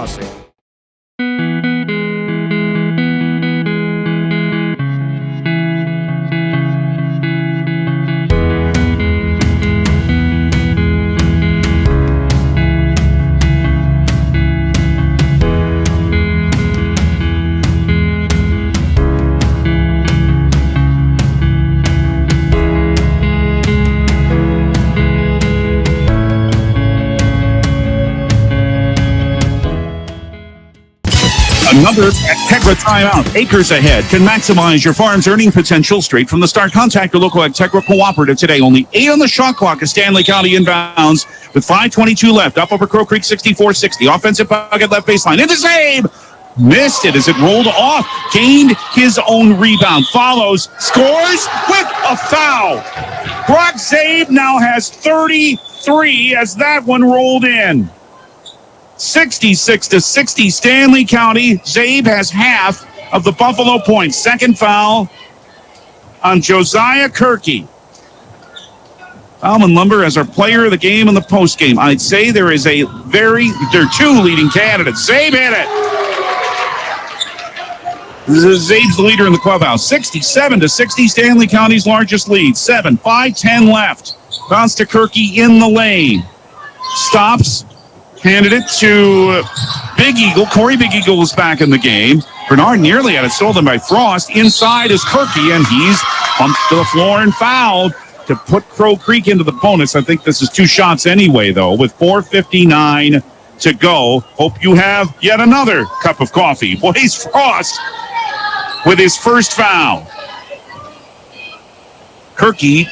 Another Actegra timeout. Acres ahead can maximize your farm's earning potential straight from the start. Contact your local Actegra cooperative today. Only 8 on the shot clock as Stanley County inbounds with 5:22 left. Up over Crow Creek 64-60. Offensive pocket left baseline. Into Zabe. Missed it as it rolled off. Gained his own rebound. Follows. Scores with a foul. Brock Zabe now has 33 as that one rolled in. 66-60 Stanley County. Zabe has half of the Buffalo points. Second foul on Josiah Kirky. Alman Lumber as our player of the game in the postgame. I'd say there are two leading candidates. Zabe hit it. Zabe's the leader in the clubhouse. 67-60 Stanley County's largest lead. 5:10 left. Bounce to Kirky in the lane. Stops. Handed it to Big Eagle. Corey Big Eagle was back in the game. Bernard nearly had it stolen by Frost. Inside is Kirky, and he's bumped to the floor and fouled to put Crow Creek into the bonus. I think this is 2 shots anyway, though, with 4:59 to go. Hope you have yet another cup of coffee. Blaze Frost with his first foul. Kirky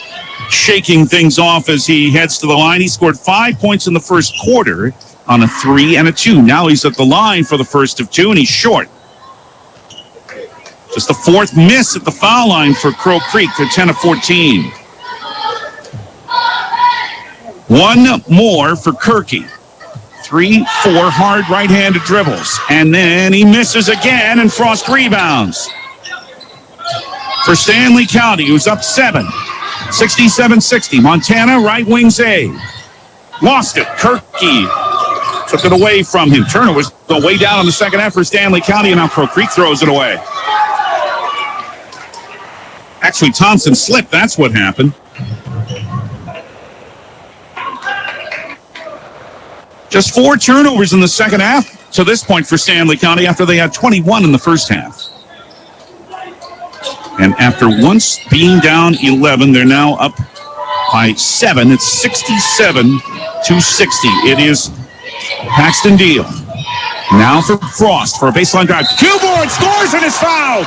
shaking things off as he heads to the line. He scored 5 points in the first quarter on a 3 and a 2. Now he's at the line for the first of 2, and he's short. Just the 4th miss at the foul line for Crow Creek. They're 10-14. 1 more for Kirky. 3-4 hard right-handed dribbles. And then he misses again, and Frost rebounds. For Stanley County, who's up 7. 67-60. Montana, right wing Zabe. Lost it. Kirky took it away from him. Turner was way down in the second half for Stanley County, and now Crow Creek throws it away. Actually, Thompson slipped. That's what happened. Just 4 turnovers in the second half to this point for Stanley County after they had 21 in the first half. And after once being down 11, they're now up by 7. It's 67-60. It is Paxton Deal. Now for Frost for a baseline drive. Q-board scores and is fouled.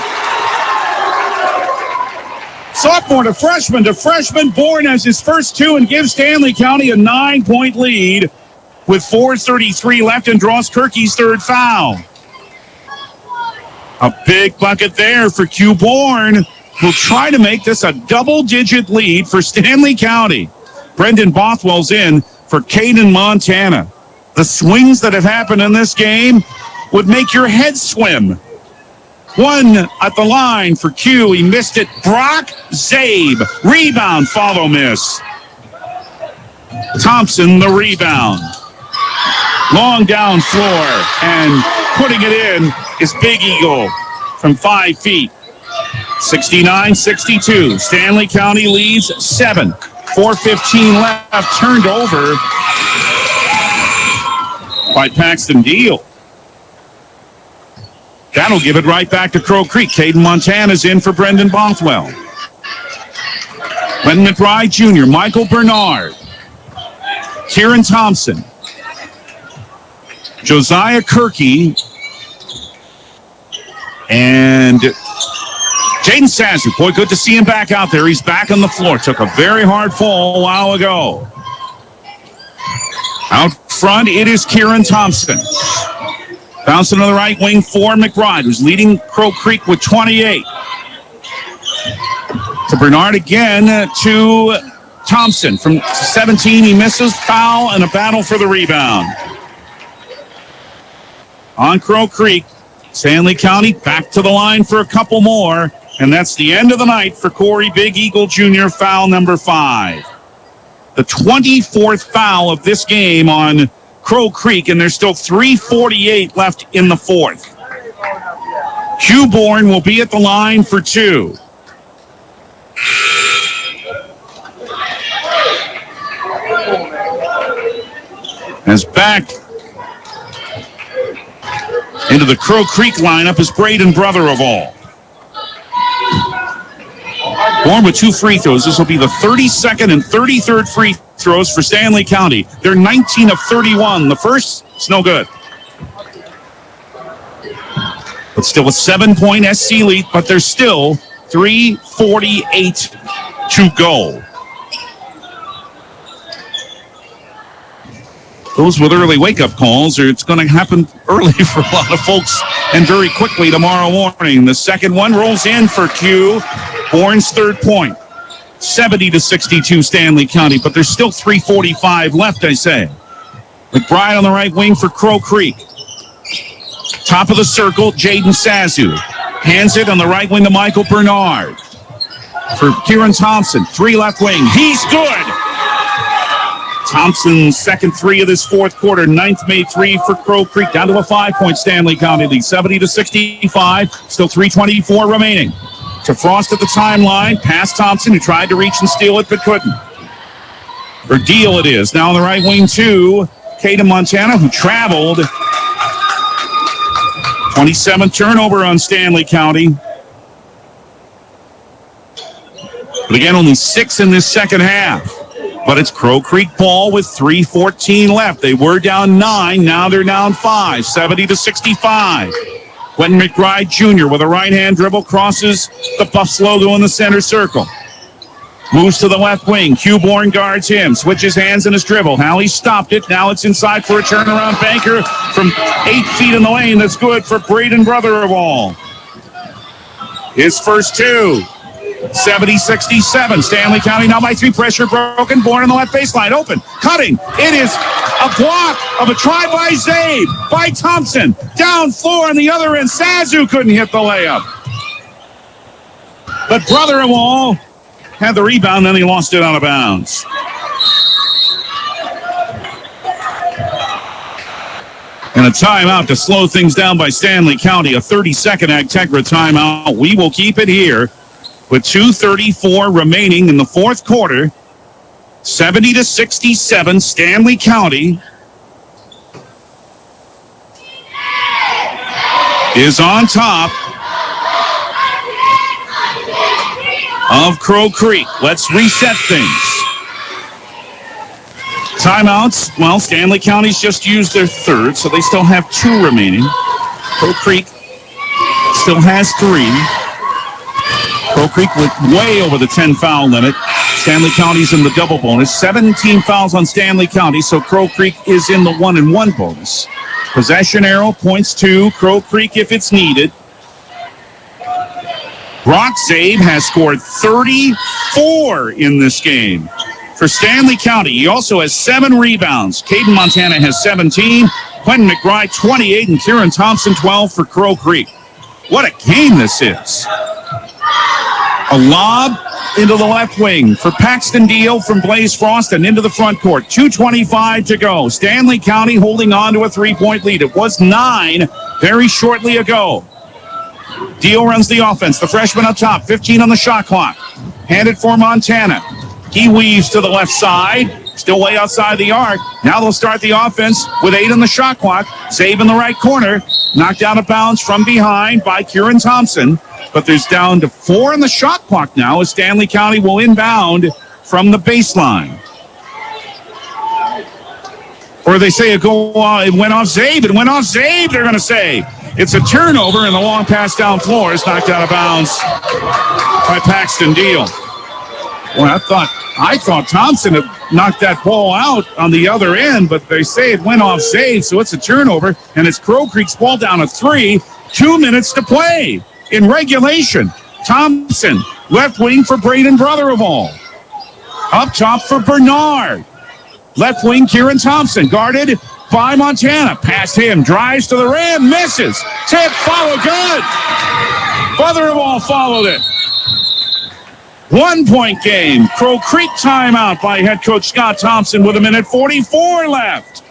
Sophomore to freshman. Bourne has his first 2 and gives Stanley County a 9-point lead with 4:33 left and draws Kirky's 3rd foul. A big bucket there for Q Bourne, who'll try to make this a double-digit lead for Stanley County. Brendan Bothwell's in for Caden, Montana. The swings that have happened in this game would make your head swim. 1 at the line for Q. He missed it. Brock Zabe. Rebound, follow miss. Thompson, the rebound. Long down floor, and putting it in is Big Eagle from 5 feet. 69-62. Stanley County leads 7. 4:15 left. Turned over by Paxton Deal. That'll give it right back to Crow Creek. Caden Montana's in for Brendan Bothwell. Quentin McBride Jr., Michael Bernard, Kieran Thompson, Josiah Kirky and Jaden Sazu. Boy, good to see him back out there. He's back on the floor. Took a very hard fall a while ago. Out front, it is Kieran Thompson. Bouncing to the right wing for McBride, who's leading Crow Creek with 28. To Bernard again to Thompson. From 17, he misses. Foul and a battle for the rebound. On Crow Creek, Stanley County back to the line for a couple more. And that's the end of the night for Corey Big Eagle Jr., foul number 5. The 24th foul of this game on Crow Creek, and there's still 3:48 left in the fourth. Hugh Bourne will be at the line for 2. As back into the Crow Creek lineup is Braden Brother of all. Bourne with 2 free throws. This will be the 32nd and 33rd free throws for Stanley County. They're 19 of 31. The first, it's no good. But still a 7-point SC lead, but there's still 3:48 to go. Those with early wake-up calls, or it's going to happen early for a lot of folks and very quickly tomorrow morning. The second one rolls in for Q. Bourne's third point. 70-62 Stanley County, but there's still 3:45 left, I say. McBride on the right wing for Crow Creek. Top of the circle, Jaden Sazu. Hands it on the right wing to Michael Bernard. For Kieran Thompson, 3 left wing. He's good! Thompson's second 3 of this fourth quarter. 9th made 3 for Crow Creek. Down to a 5-point Stanley County lead. 70-65. Still 3:24 remaining. To Frost at the timeline. Past Thompson, who tried to reach and steal it but couldn't. Or deal it is. Now on the right wing to Caden Montana, who traveled. 27th turnover on Stanley County. But again, only 6 in this second half. But it's Crow Creek ball with 3:14 left. They were down 9. Now they're down 5. 70-65. Quentin McBride Jr. with a right-hand dribble crosses the Buffs logo in the center circle. Moves to the left wing. Hugh Bourne guards him. Switches hands in his dribble. Halley stopped it. Now it's inside for a turnaround banker from 8 feet in the lane. That's good for Braden Brother of all. His first 2. 70-67. Stanley County now by 3. Pressure broken. Bourne on the left baseline. Open. Cutting. It is a block of a try by Zabe. By Thompson. Down floor on the other end. Sazu couldn't hit the layup. But Brother of all had the rebound, then he lost it out of bounds. And a timeout to slow things down by Stanley County. A 30-second Agtegra timeout. We will keep it here with 2:34 remaining in the fourth quarter. 70-67, Stanley County is on top of Crow Creek. Let's reset things. Timeouts. Well, Stanley County's just used their third, so they still have 2 remaining. Crow Creek still has 3. Crow Creek went way over the 10-foul limit. Stanley County's in the double bonus. 17 fouls on Stanley County, so Crow Creek is in the 1-and-1 bonus. Possession arrow points to Crow Creek if it's needed. Brock Zabe has scored 34 in this game for Stanley County. He also has 7 rebounds. Caden Montana has 17. Quentin McBride 28, and Kieran Thompson 12 for Crow Creek. What a game this is. A lob into the left wing for Paxton Deal from Blaze Frost and into the front court. 2:25 to go. Stanley County holding on to a 3-point lead. It was 9 very shortly ago. Deal runs the offense. The freshman up top. 15 on the shot clock. Handed for Montana. He weaves to the left side. Still way outside the arc. Now they'll start the offense with 8 on the shot clock. Save in the right corner. Knocked out of bounds from behind by Kieran Thompson. But there's down to 4 on the shot clock now as Stanley County will inbound from the baseline. Or they say it went off Zabe. It went off Zabe, they're going to say. It's a turnover, and the long pass down floor is knocked out of bounds by Paxton Deal. Well, I thought Thompson had knocked that ball out on the other end, but they say it went off Zabe, so it's a turnover, and it's Crow Creek's ball down to 3. 2 minutes to play in regulation. Thompson, left wing for Braden Brotherofall. Up top for Bernard. Left wing, Kieran Thompson, guarded by Montana. Past him, drives to the rim, misses. Tip, follow, good. Brotherofall followed it. 1 point game. Crow Creek timeout by head coach Scott Thompson with 1:44 left.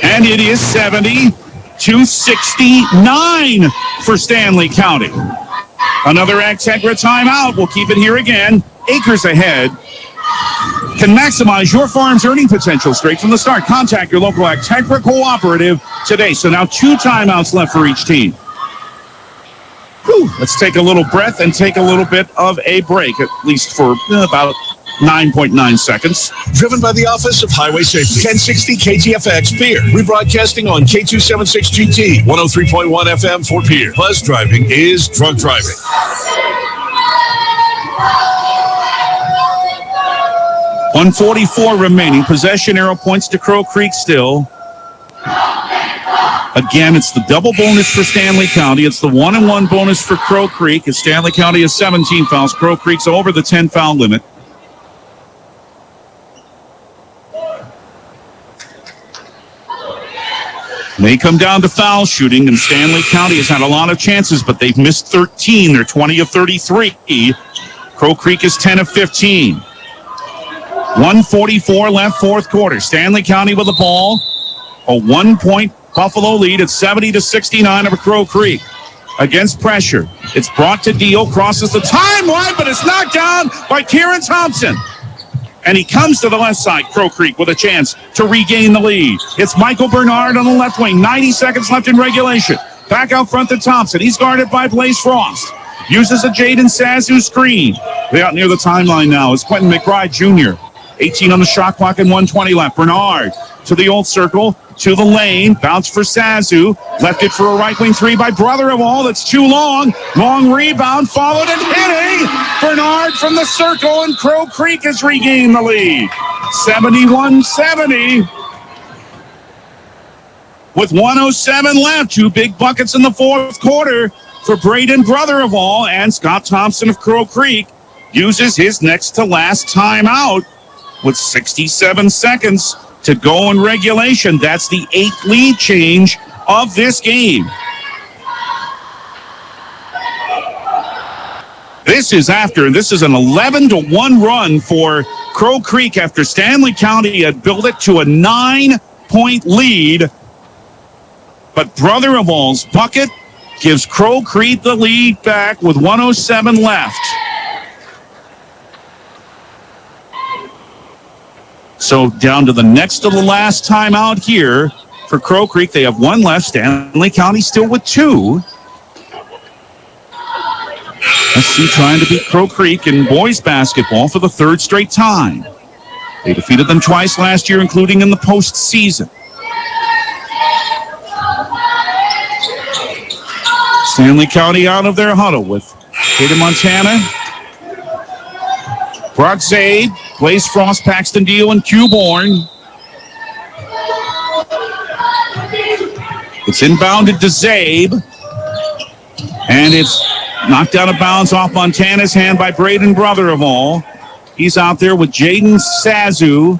And it is 70-69 for Stanley County. Another Ag-Tegra timeout. We'll keep it here again. Acres ahead. Can maximize your farm's earning potential straight from the start. Contact your local Ag-Tegra cooperative today. So now 2 timeouts left for each team. Let's take a little breath and take a little bit of a break, at least for about 9.9 seconds. Driven by the Office of Highway Safety. 1060 KTFX Pier. Rebroadcasting on K276GT. 103.1 FM for Pier. Plus driving is drunk driving. .144 remaining. Possession arrow points to Crow Creek still. Again, it's the double bonus for Stanley County. It's the 1-and-1 bonus for Crow Creek, as Stanley County has 17 fouls. Crow Creek's over the 10-foul limit. They come down to foul shooting, and Stanley County has had a lot of chances, but they've missed 13. They're 20 of 33. Crow Creek is 10 of 15. 1:44 left, fourth quarter. Stanley County with the ball. A 1-point Buffalo lead at 70-69 over Crow Creek. Against pressure, it's brought to Deal, crosses the timeline, but it's knocked down by Kieran Thompson. And he comes to the left side, Crow Creek, with a chance to regain the lead. It's Michael Bernard on the left wing. 90 seconds left in regulation. Back out front to Thompson. He's guarded by Blaze Frost. Uses a Jaden Sazu screen. Way out near the timeline now is Quentin McBride Jr. 18 on the shot clock and 1:20 left. Bernard to the old circle, to the lane. Bounce for Sazu. Left it for a right wing 3 by Brotherofall. That's too long. Long rebound, followed and hitting. Bernard from the circle, and Crow Creek has regained the lead. 71-70. With 1:07 left, 2 big buckets in the fourth quarter for Braden Brotherofall, and Scott Thompson of Crow Creek uses his next to last timeout with 67 seconds to go in regulation. That's the 8th lead change of this game. This is an 11-1 run for Crow Creek after Stanley County had built it to a 9-point lead. But Brotherofall's bucket gives Crow Creek the lead back with 1:07 left. So down to the next to the last timeout here for Crow Creek. They have 1 left. Stanley County still with 2. SC trying to beat Crow Creek in boys basketball for the 3rd straight time. They defeated them twice last year, including in the postseason. Stanley County out of their huddle with Hayden Montana, Brock Zaid, Blaze Frost, Paxton Deal, and Q Bourne. It's inbounded to Zabe, and it's knocked out of bounds off Montana's hand by Braden Brotherofall. He's out there with Jaden Sazu,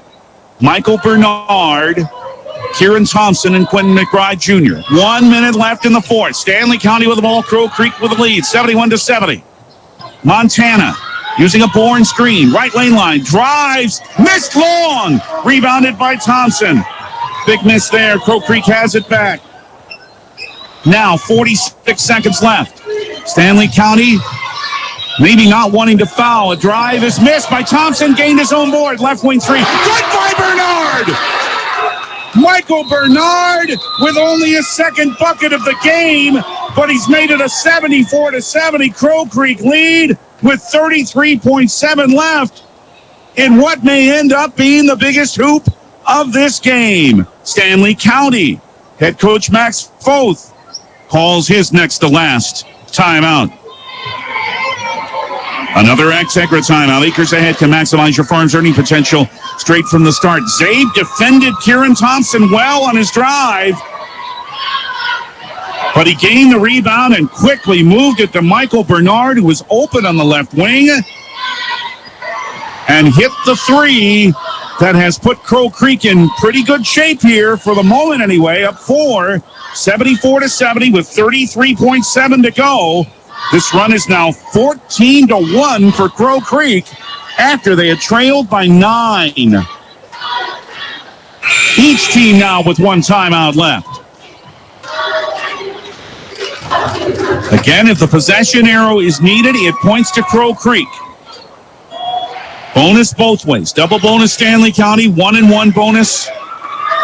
Michael Bernard, Kieran Thompson, and Quentin McBride Jr. 1 minute left in the fourth. Stanley County with the ball. Crow Creek with the lead, 71-70. Montana using a Bourne screen. Right lane line. Drives. Missed long. Rebounded by Thompson. Big miss there. Crow Creek has it back. Now 46 seconds left. Stanley County maybe not wanting to foul. A drive is missed by Thompson. Gained his own board. Left wing 3. Good by Bernard. Michael Bernard with only his second bucket of the game, but he's made it a 74-70 Crow Creek lead with 33.7 left in what may end up being the biggest hoop of this game. Stanley County head coach Max Foth calls his next to last timeout. Another X-Egra timeout. Acres ahead can maximize your farm's earning potential straight from the start. Zabe defended Kieran Thompson well on his drive, but he gained the rebound and quickly moved it to Michael Bernard, who was open on the left wing, and hit the three that has put Crow Creek in pretty good shape here for the moment anyway, up 74-70 with 33.7 to go. This run is now 14-1 for Crow Creek after they had trailed by 9. Each team now with one timeout left. Again, if the possession arrow is needed, it points to Crow Creek. Bonus both ways. Double bonus Stanley County, 1-and-1 bonus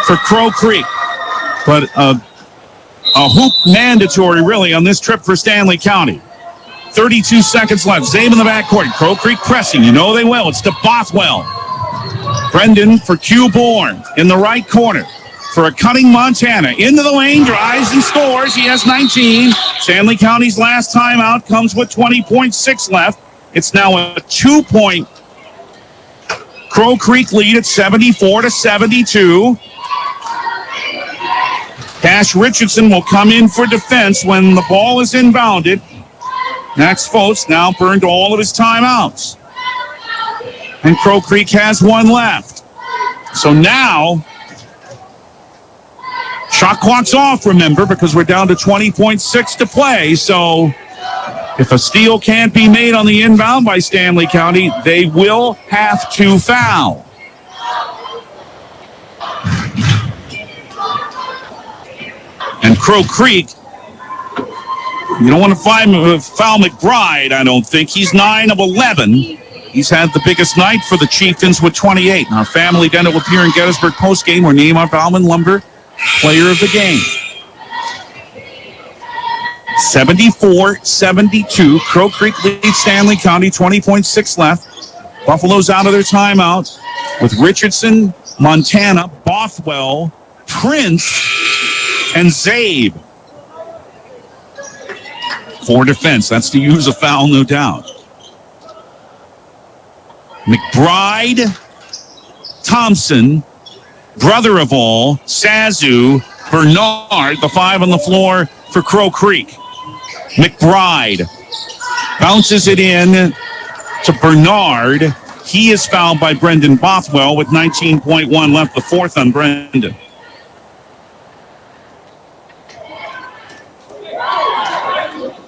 for Crow Creek. But a hoop mandatory, really, on this trip for Stanley County. 32 seconds left. Zabe in the backcourt. Crow Creek pressing. You know they will. It's to Bothwell. Brendan for Q Bourne in the right corner for a cutting Montana. Into the lane, drives and scores. He has 19. Stanley County's last timeout comes with 20.6 left. It's now a 2-point Crow Creek lead at 74-72. Cash Richardson will come in for defense when the ball is inbounded. Max Foth now burned all of his timeouts. And Crow Creek has one left. So now, shot clock's off, remember, because we're down to 20.6 to play. So if a steal can't be made on the inbound by Stanley County, they will have to foul. And Crow Creek, you don't want to foul McBride, I don't think. He's 9 of 11. He's had the biggest night for the Chieftains with 28. Our family then will appear in Gettysburg postgame or name our Bauman Lumber player of the game. 74-72. Crow Creek leads Stanley County, 20.6 left. Buffalo's out of their timeout with Richardson, Montana, Bothwell, Prince, and Zabe. For defense. That's to use a foul, no doubt. McBride, Thompson, brother of all, Sazu, Bernard, the 5 on the floor for Crow Creek. McBride bounces it in to Bernard. He is fouled by Brendan Bothwell with 19.1 left, the 4th on Brendan.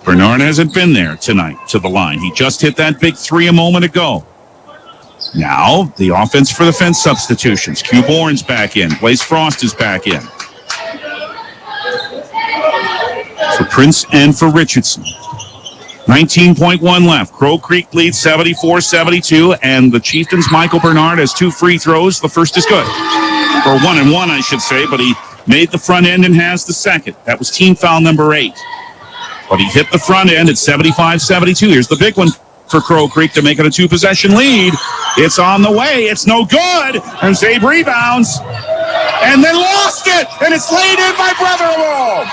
Bernard hasn't been there tonight to the line. He just hit that big 3 a moment ago. Now, the offense for the fence substitutions. Q Bourne's back in. Blaze Frost is back in. For Prince and for Richardson. 19.1 left. Crow Creek leads 74-72, and the Chieftains' Michael Bernard has 2 free throws. The first is good. Or 1-and-1, I should say, but he made the front end and has the second. That was team foul number 8. But he hit the front end at 75-72. Here's the big one for Crow Creek to make it a 2-possession lead. It's on the way. It's no good. And Zabe rebounds. And then lost it. And it's laid in by Brother-in-law.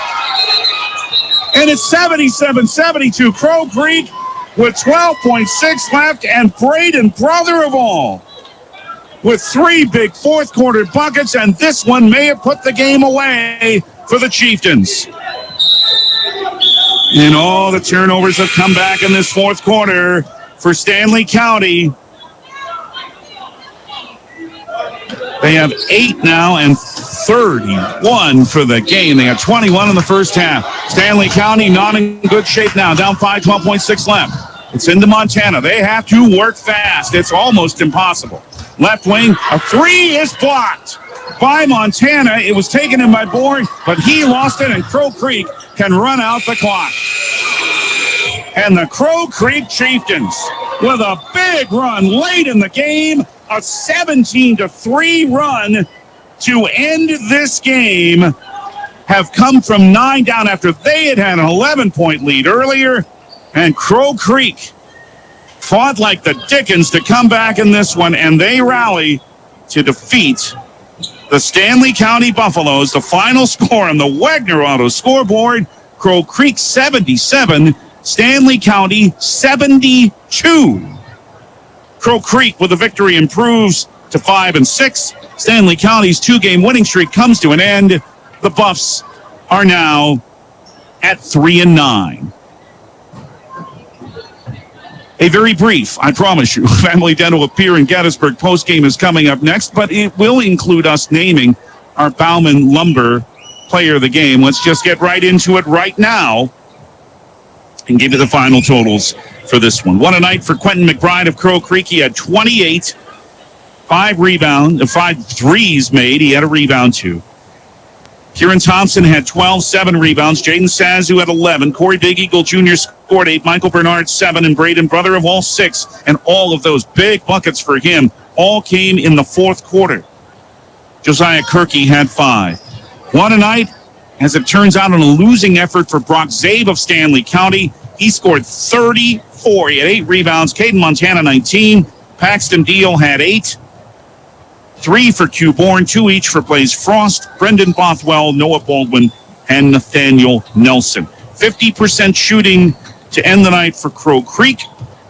And it's 77-72. Crow Creek with 12.6 left. And Braden Brother-in-law with 3 big fourth-quarter buckets. And this one may have put the game away for the Chieftains. And all the turnovers have come back in this fourth quarter for Stanley County. They have 8 now and 31 for the game. They had 21 in the first half. Stanley County not in good shape now. Down 5, 12.6 left. It's into Montana. They have to work fast. It's almost impossible. Left wing, a 3 is blocked by Montana. It was taken in by Bourne, but he lost it, and Crow Creek can run out the clock. And the Crow Creek Chieftains, with a big run late in the game, a 17-3 run to end this game, have come from 9 down after they had an 11-point lead earlier. And Crow Creek fought like the Dickens to come back in this one, and they rally to defeat the Stanley County Buffaloes. The final score on the Wagner Auto scoreboard, Crow Creek 77, Stanley County 72. Crow Creek with the victory improves to 5-6. Stanley County's 2-game winning streak comes to an end. The Buffs are now at 3-9. A very brief, I promise you, Family Dental of Pier and Gettysburg postgame is coming up next, but it will include us naming our Bauman Lumber player of the game. Let's just get right into it right now and give you the final totals for this one. What a night for Quentin McBride of Crow Creek. He had 28, 5 threes made. He had a rebound too. Kieran Thompson had 12, 7 rebounds. Jaden Sazu had 11. Corey Big Eagle Jr. scored 8. Michael Bernard 7. And Braden Brother of all 6. And all of those big buckets for him all came in the fourth quarter. Josiah Kirky had 5. What a night, as it turns out, on a losing effort for Brock Zabe of Stanley County. He scored 34. He had 8 rebounds. Caden Montana 19. Paxton Deal had 8. 3 for Q Bourne, 2 each for Blaze Frost, Brendan Bothwell, Noah Baldwin, and Nathaniel Nelson. 50% shooting to end the night for Crow Creek,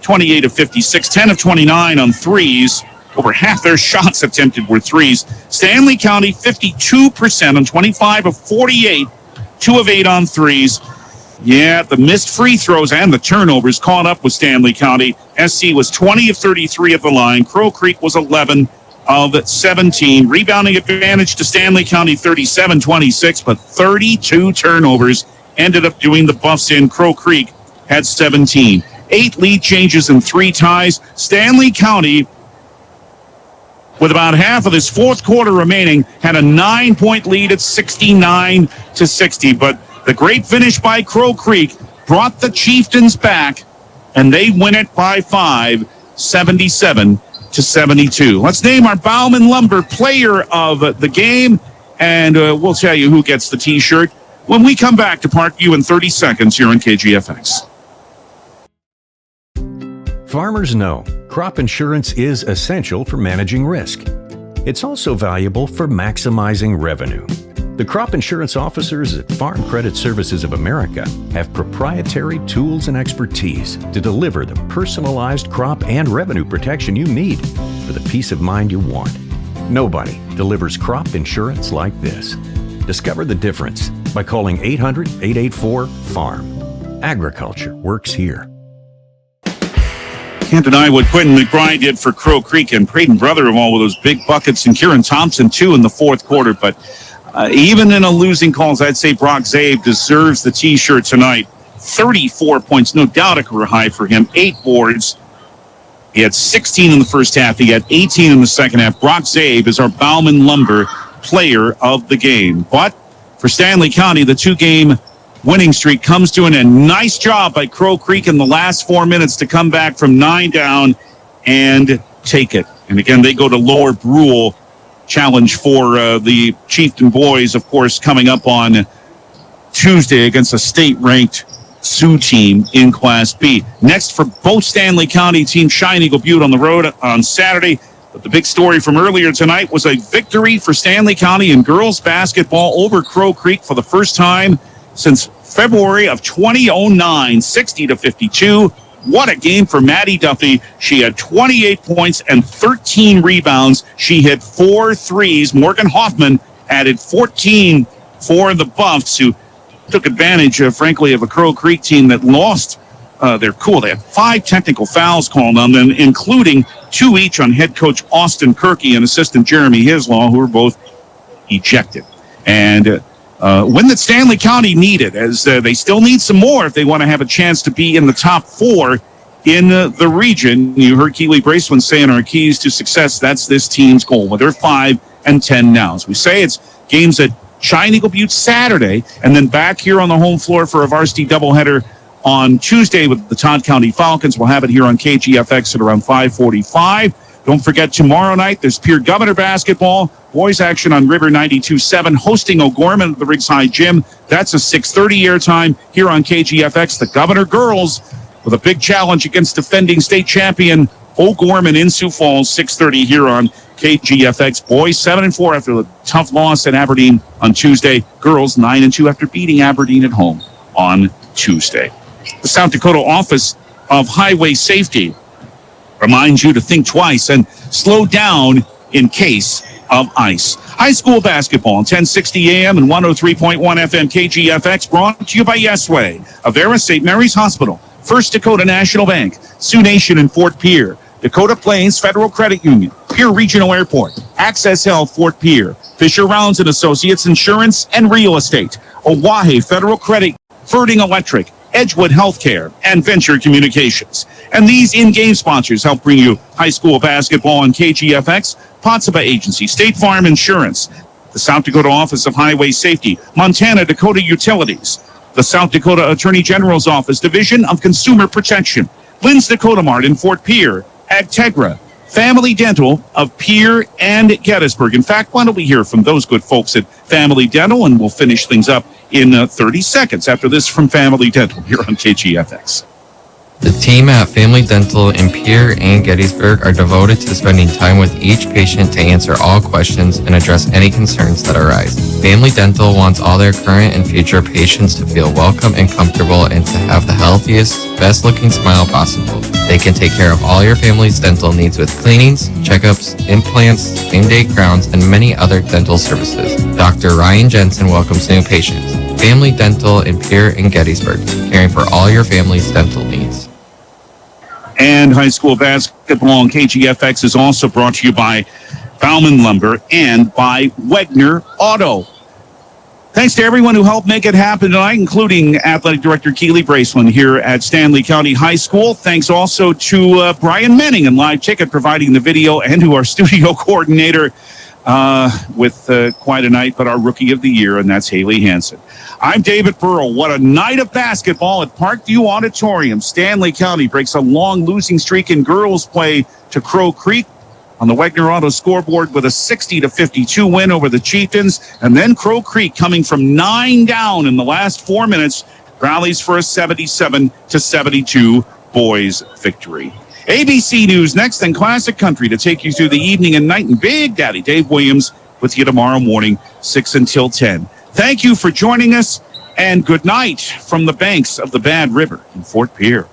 28 of 56, 10 of 29 on threes. Over half their shots attempted were threes. Stanley County, 52% on 25 of 48, 2 of 8 on threes. Yeah, the missed free throws and the turnovers caught up with Stanley County. SC was 20 of 33 at the line. Crow Creek was 11 of 17. Rebounding advantage to Stanley County 37-26, but 32 turnovers ended up doing the Buffs in. Crow Creek had 17. 8 lead changes and 3 ties. Stanley County, with about half of this fourth quarter remaining, had a 9-point lead at 69-60. But the great finish by Crow Creek brought the Chieftains back, and they win it by 5, 77-72. Let's name our Bauman Lumber player of the game, and we'll tell you who gets the T-shirt when we come back to Parkview in 30 seconds here on KGFX. Farmers know crop insurance is essential for managing risk. It's also valuable for maximizing revenue. The crop insurance officers at Farm Credit Services of America have proprietary tools and expertise to deliver the personalized crop and revenue protection you need for the peace of mind you want. Nobody delivers crop insurance like this. Discover the difference by calling 800-884-FARM. Agriculture works here. Can't deny what Quentin McBride did for Crow Creek, and Braden Brother of all of those big buckets, and Kieran Thompson too in the fourth quarter. But even in a losing calls, I'd say Brock Zabe deserves the T-shirt tonight. 34 points, no doubt a career high for him. 8 boards. He had 16 in the first half. He had 18 in the second half. Brock Zabe is our Bauman Lumber player of the game. But for Stanley County, the 2-game winning streak comes to an end. Nice job by Crow Creek in the last 4 minutes to come back from 9 down and take it. And again, they go to Lower Brule. Challenge for the Chieftain boys, of course, coming up on Tuesday against a state-ranked Sioux team in Class B. Next for both Stanley County teams, Shine Eagle Butte on the road on Saturday. But the big story from earlier tonight was a victory for Stanley County in girls basketball over Crow Creek for the first time since February of 2009, 60-52. What a game for Maddie Duffy. She had 28 points and 13 rebounds. She hit 4 threes. Morgan Hoffman added 14 for the Buffs, who took advantage, frankly, of a Crow Creek team that lost their cool. They had 5 technical fouls called on them, including 2 each on head coach Austin Kirky and assistant Jeremy Hislaw, who were both ejected. And win that Stanley County needed, as they still need some more if they want to have a chance to be in the top 4 in the region. You heard Keely Braceland saying our keys to success, that's this team's goal. Well, they're 5-10 now. As we say, it's games at Shine Eagle Butte Saturday, and then back here on the home floor for a varsity doubleheader on Tuesday with the Todd County Falcons. We'll have it here on KGFX at around 5:45. Don't forget, tomorrow night, there's Pier Governor basketball. Boys action on River 92.7, hosting O'Gorman at the Riggs High Gym. That's a 6:30 airtime here on KGFX. The Governor girls with a big challenge against defending state champion O'Gorman in Sioux Falls, 6:30 here on KGFX boys 7-4 after the tough loss at Aberdeen on Tuesday. Girls 9-2 after beating Aberdeen at home on Tuesday. The South Dakota Office of Highway Safety reminds you to think twice and slow down in case of ice. High school basketball on 1060 AM and 103.1 FM KGFX, brought to you by Yesway, Avera St. Mary's Hospital, First Dakota National Bank, Sioux Nation in Fort Pierre, Dakota Plains Federal Credit Union, Pierre Regional Airport, Access Health Fort Pierre, Fisher Rounds and Associates Insurance and Real Estate, Oahe Federal Credit, Verding Electric, Edgewood Healthcare, and Venture Communications. And these in-game sponsors help bring you high school basketball on KGFX, Potsdam Agency, State Farm Insurance, the South Dakota Office of Highway Safety, Montana Dakota Utilities, the South Dakota Attorney General's Office, Division of Consumer Protection, Lynn's Dakota Mart in Fort Pierre, Agtegra, Family Dental of Pierre and Gettysburg. In fact, why don't we hear from those good folks at Family Dental, and we'll finish things up in 30 seconds after this from Family Dental here on KGFX. The team at Family Dental in Pierre and Gettysburg are devoted to spending time with each patient to answer all questions and address any concerns that arise. Family Dental wants all their current and future patients to feel welcome and comfortable and to have the healthiest, best-looking smile possible. They can take care of all your family's dental needs with cleanings, checkups, implants, same-day crowns, and many other dental services. Dr. Ryan Jensen welcomes new patients. Family Dental in Pierre and Gettysburg, caring for all your family's dental needs. And high school basketball on KGFX is also brought to you by Bauman Lumber and by Wegner Auto. Thanks to everyone who helped make it happen tonight, including Athletic Director Keely Braceland here at Stanley County High School. Thanks also to Brian Menning and Live Ticket providing the video, and to our studio coordinator with quite a night, but our Rookie of the Year, and that's Haley Hansen. I'm David Burrow. What a night of basketball at Parkview Auditorium. Stanley County breaks a long losing streak in girls play to Crow Creek on the Wegner Auto scoreboard with a 60-52 win over the Chieftains. And then Crow Creek, coming from 9 down in the last 4 minutes, rallies for a 77-72 boys victory. ABC News next, then Classic Country to take you through the evening and night. And Big Daddy Dave Williams with you tomorrow morning, 6 until 10. Thank you for joining us, and good night from the banks of the Bad River in Fort Pierre.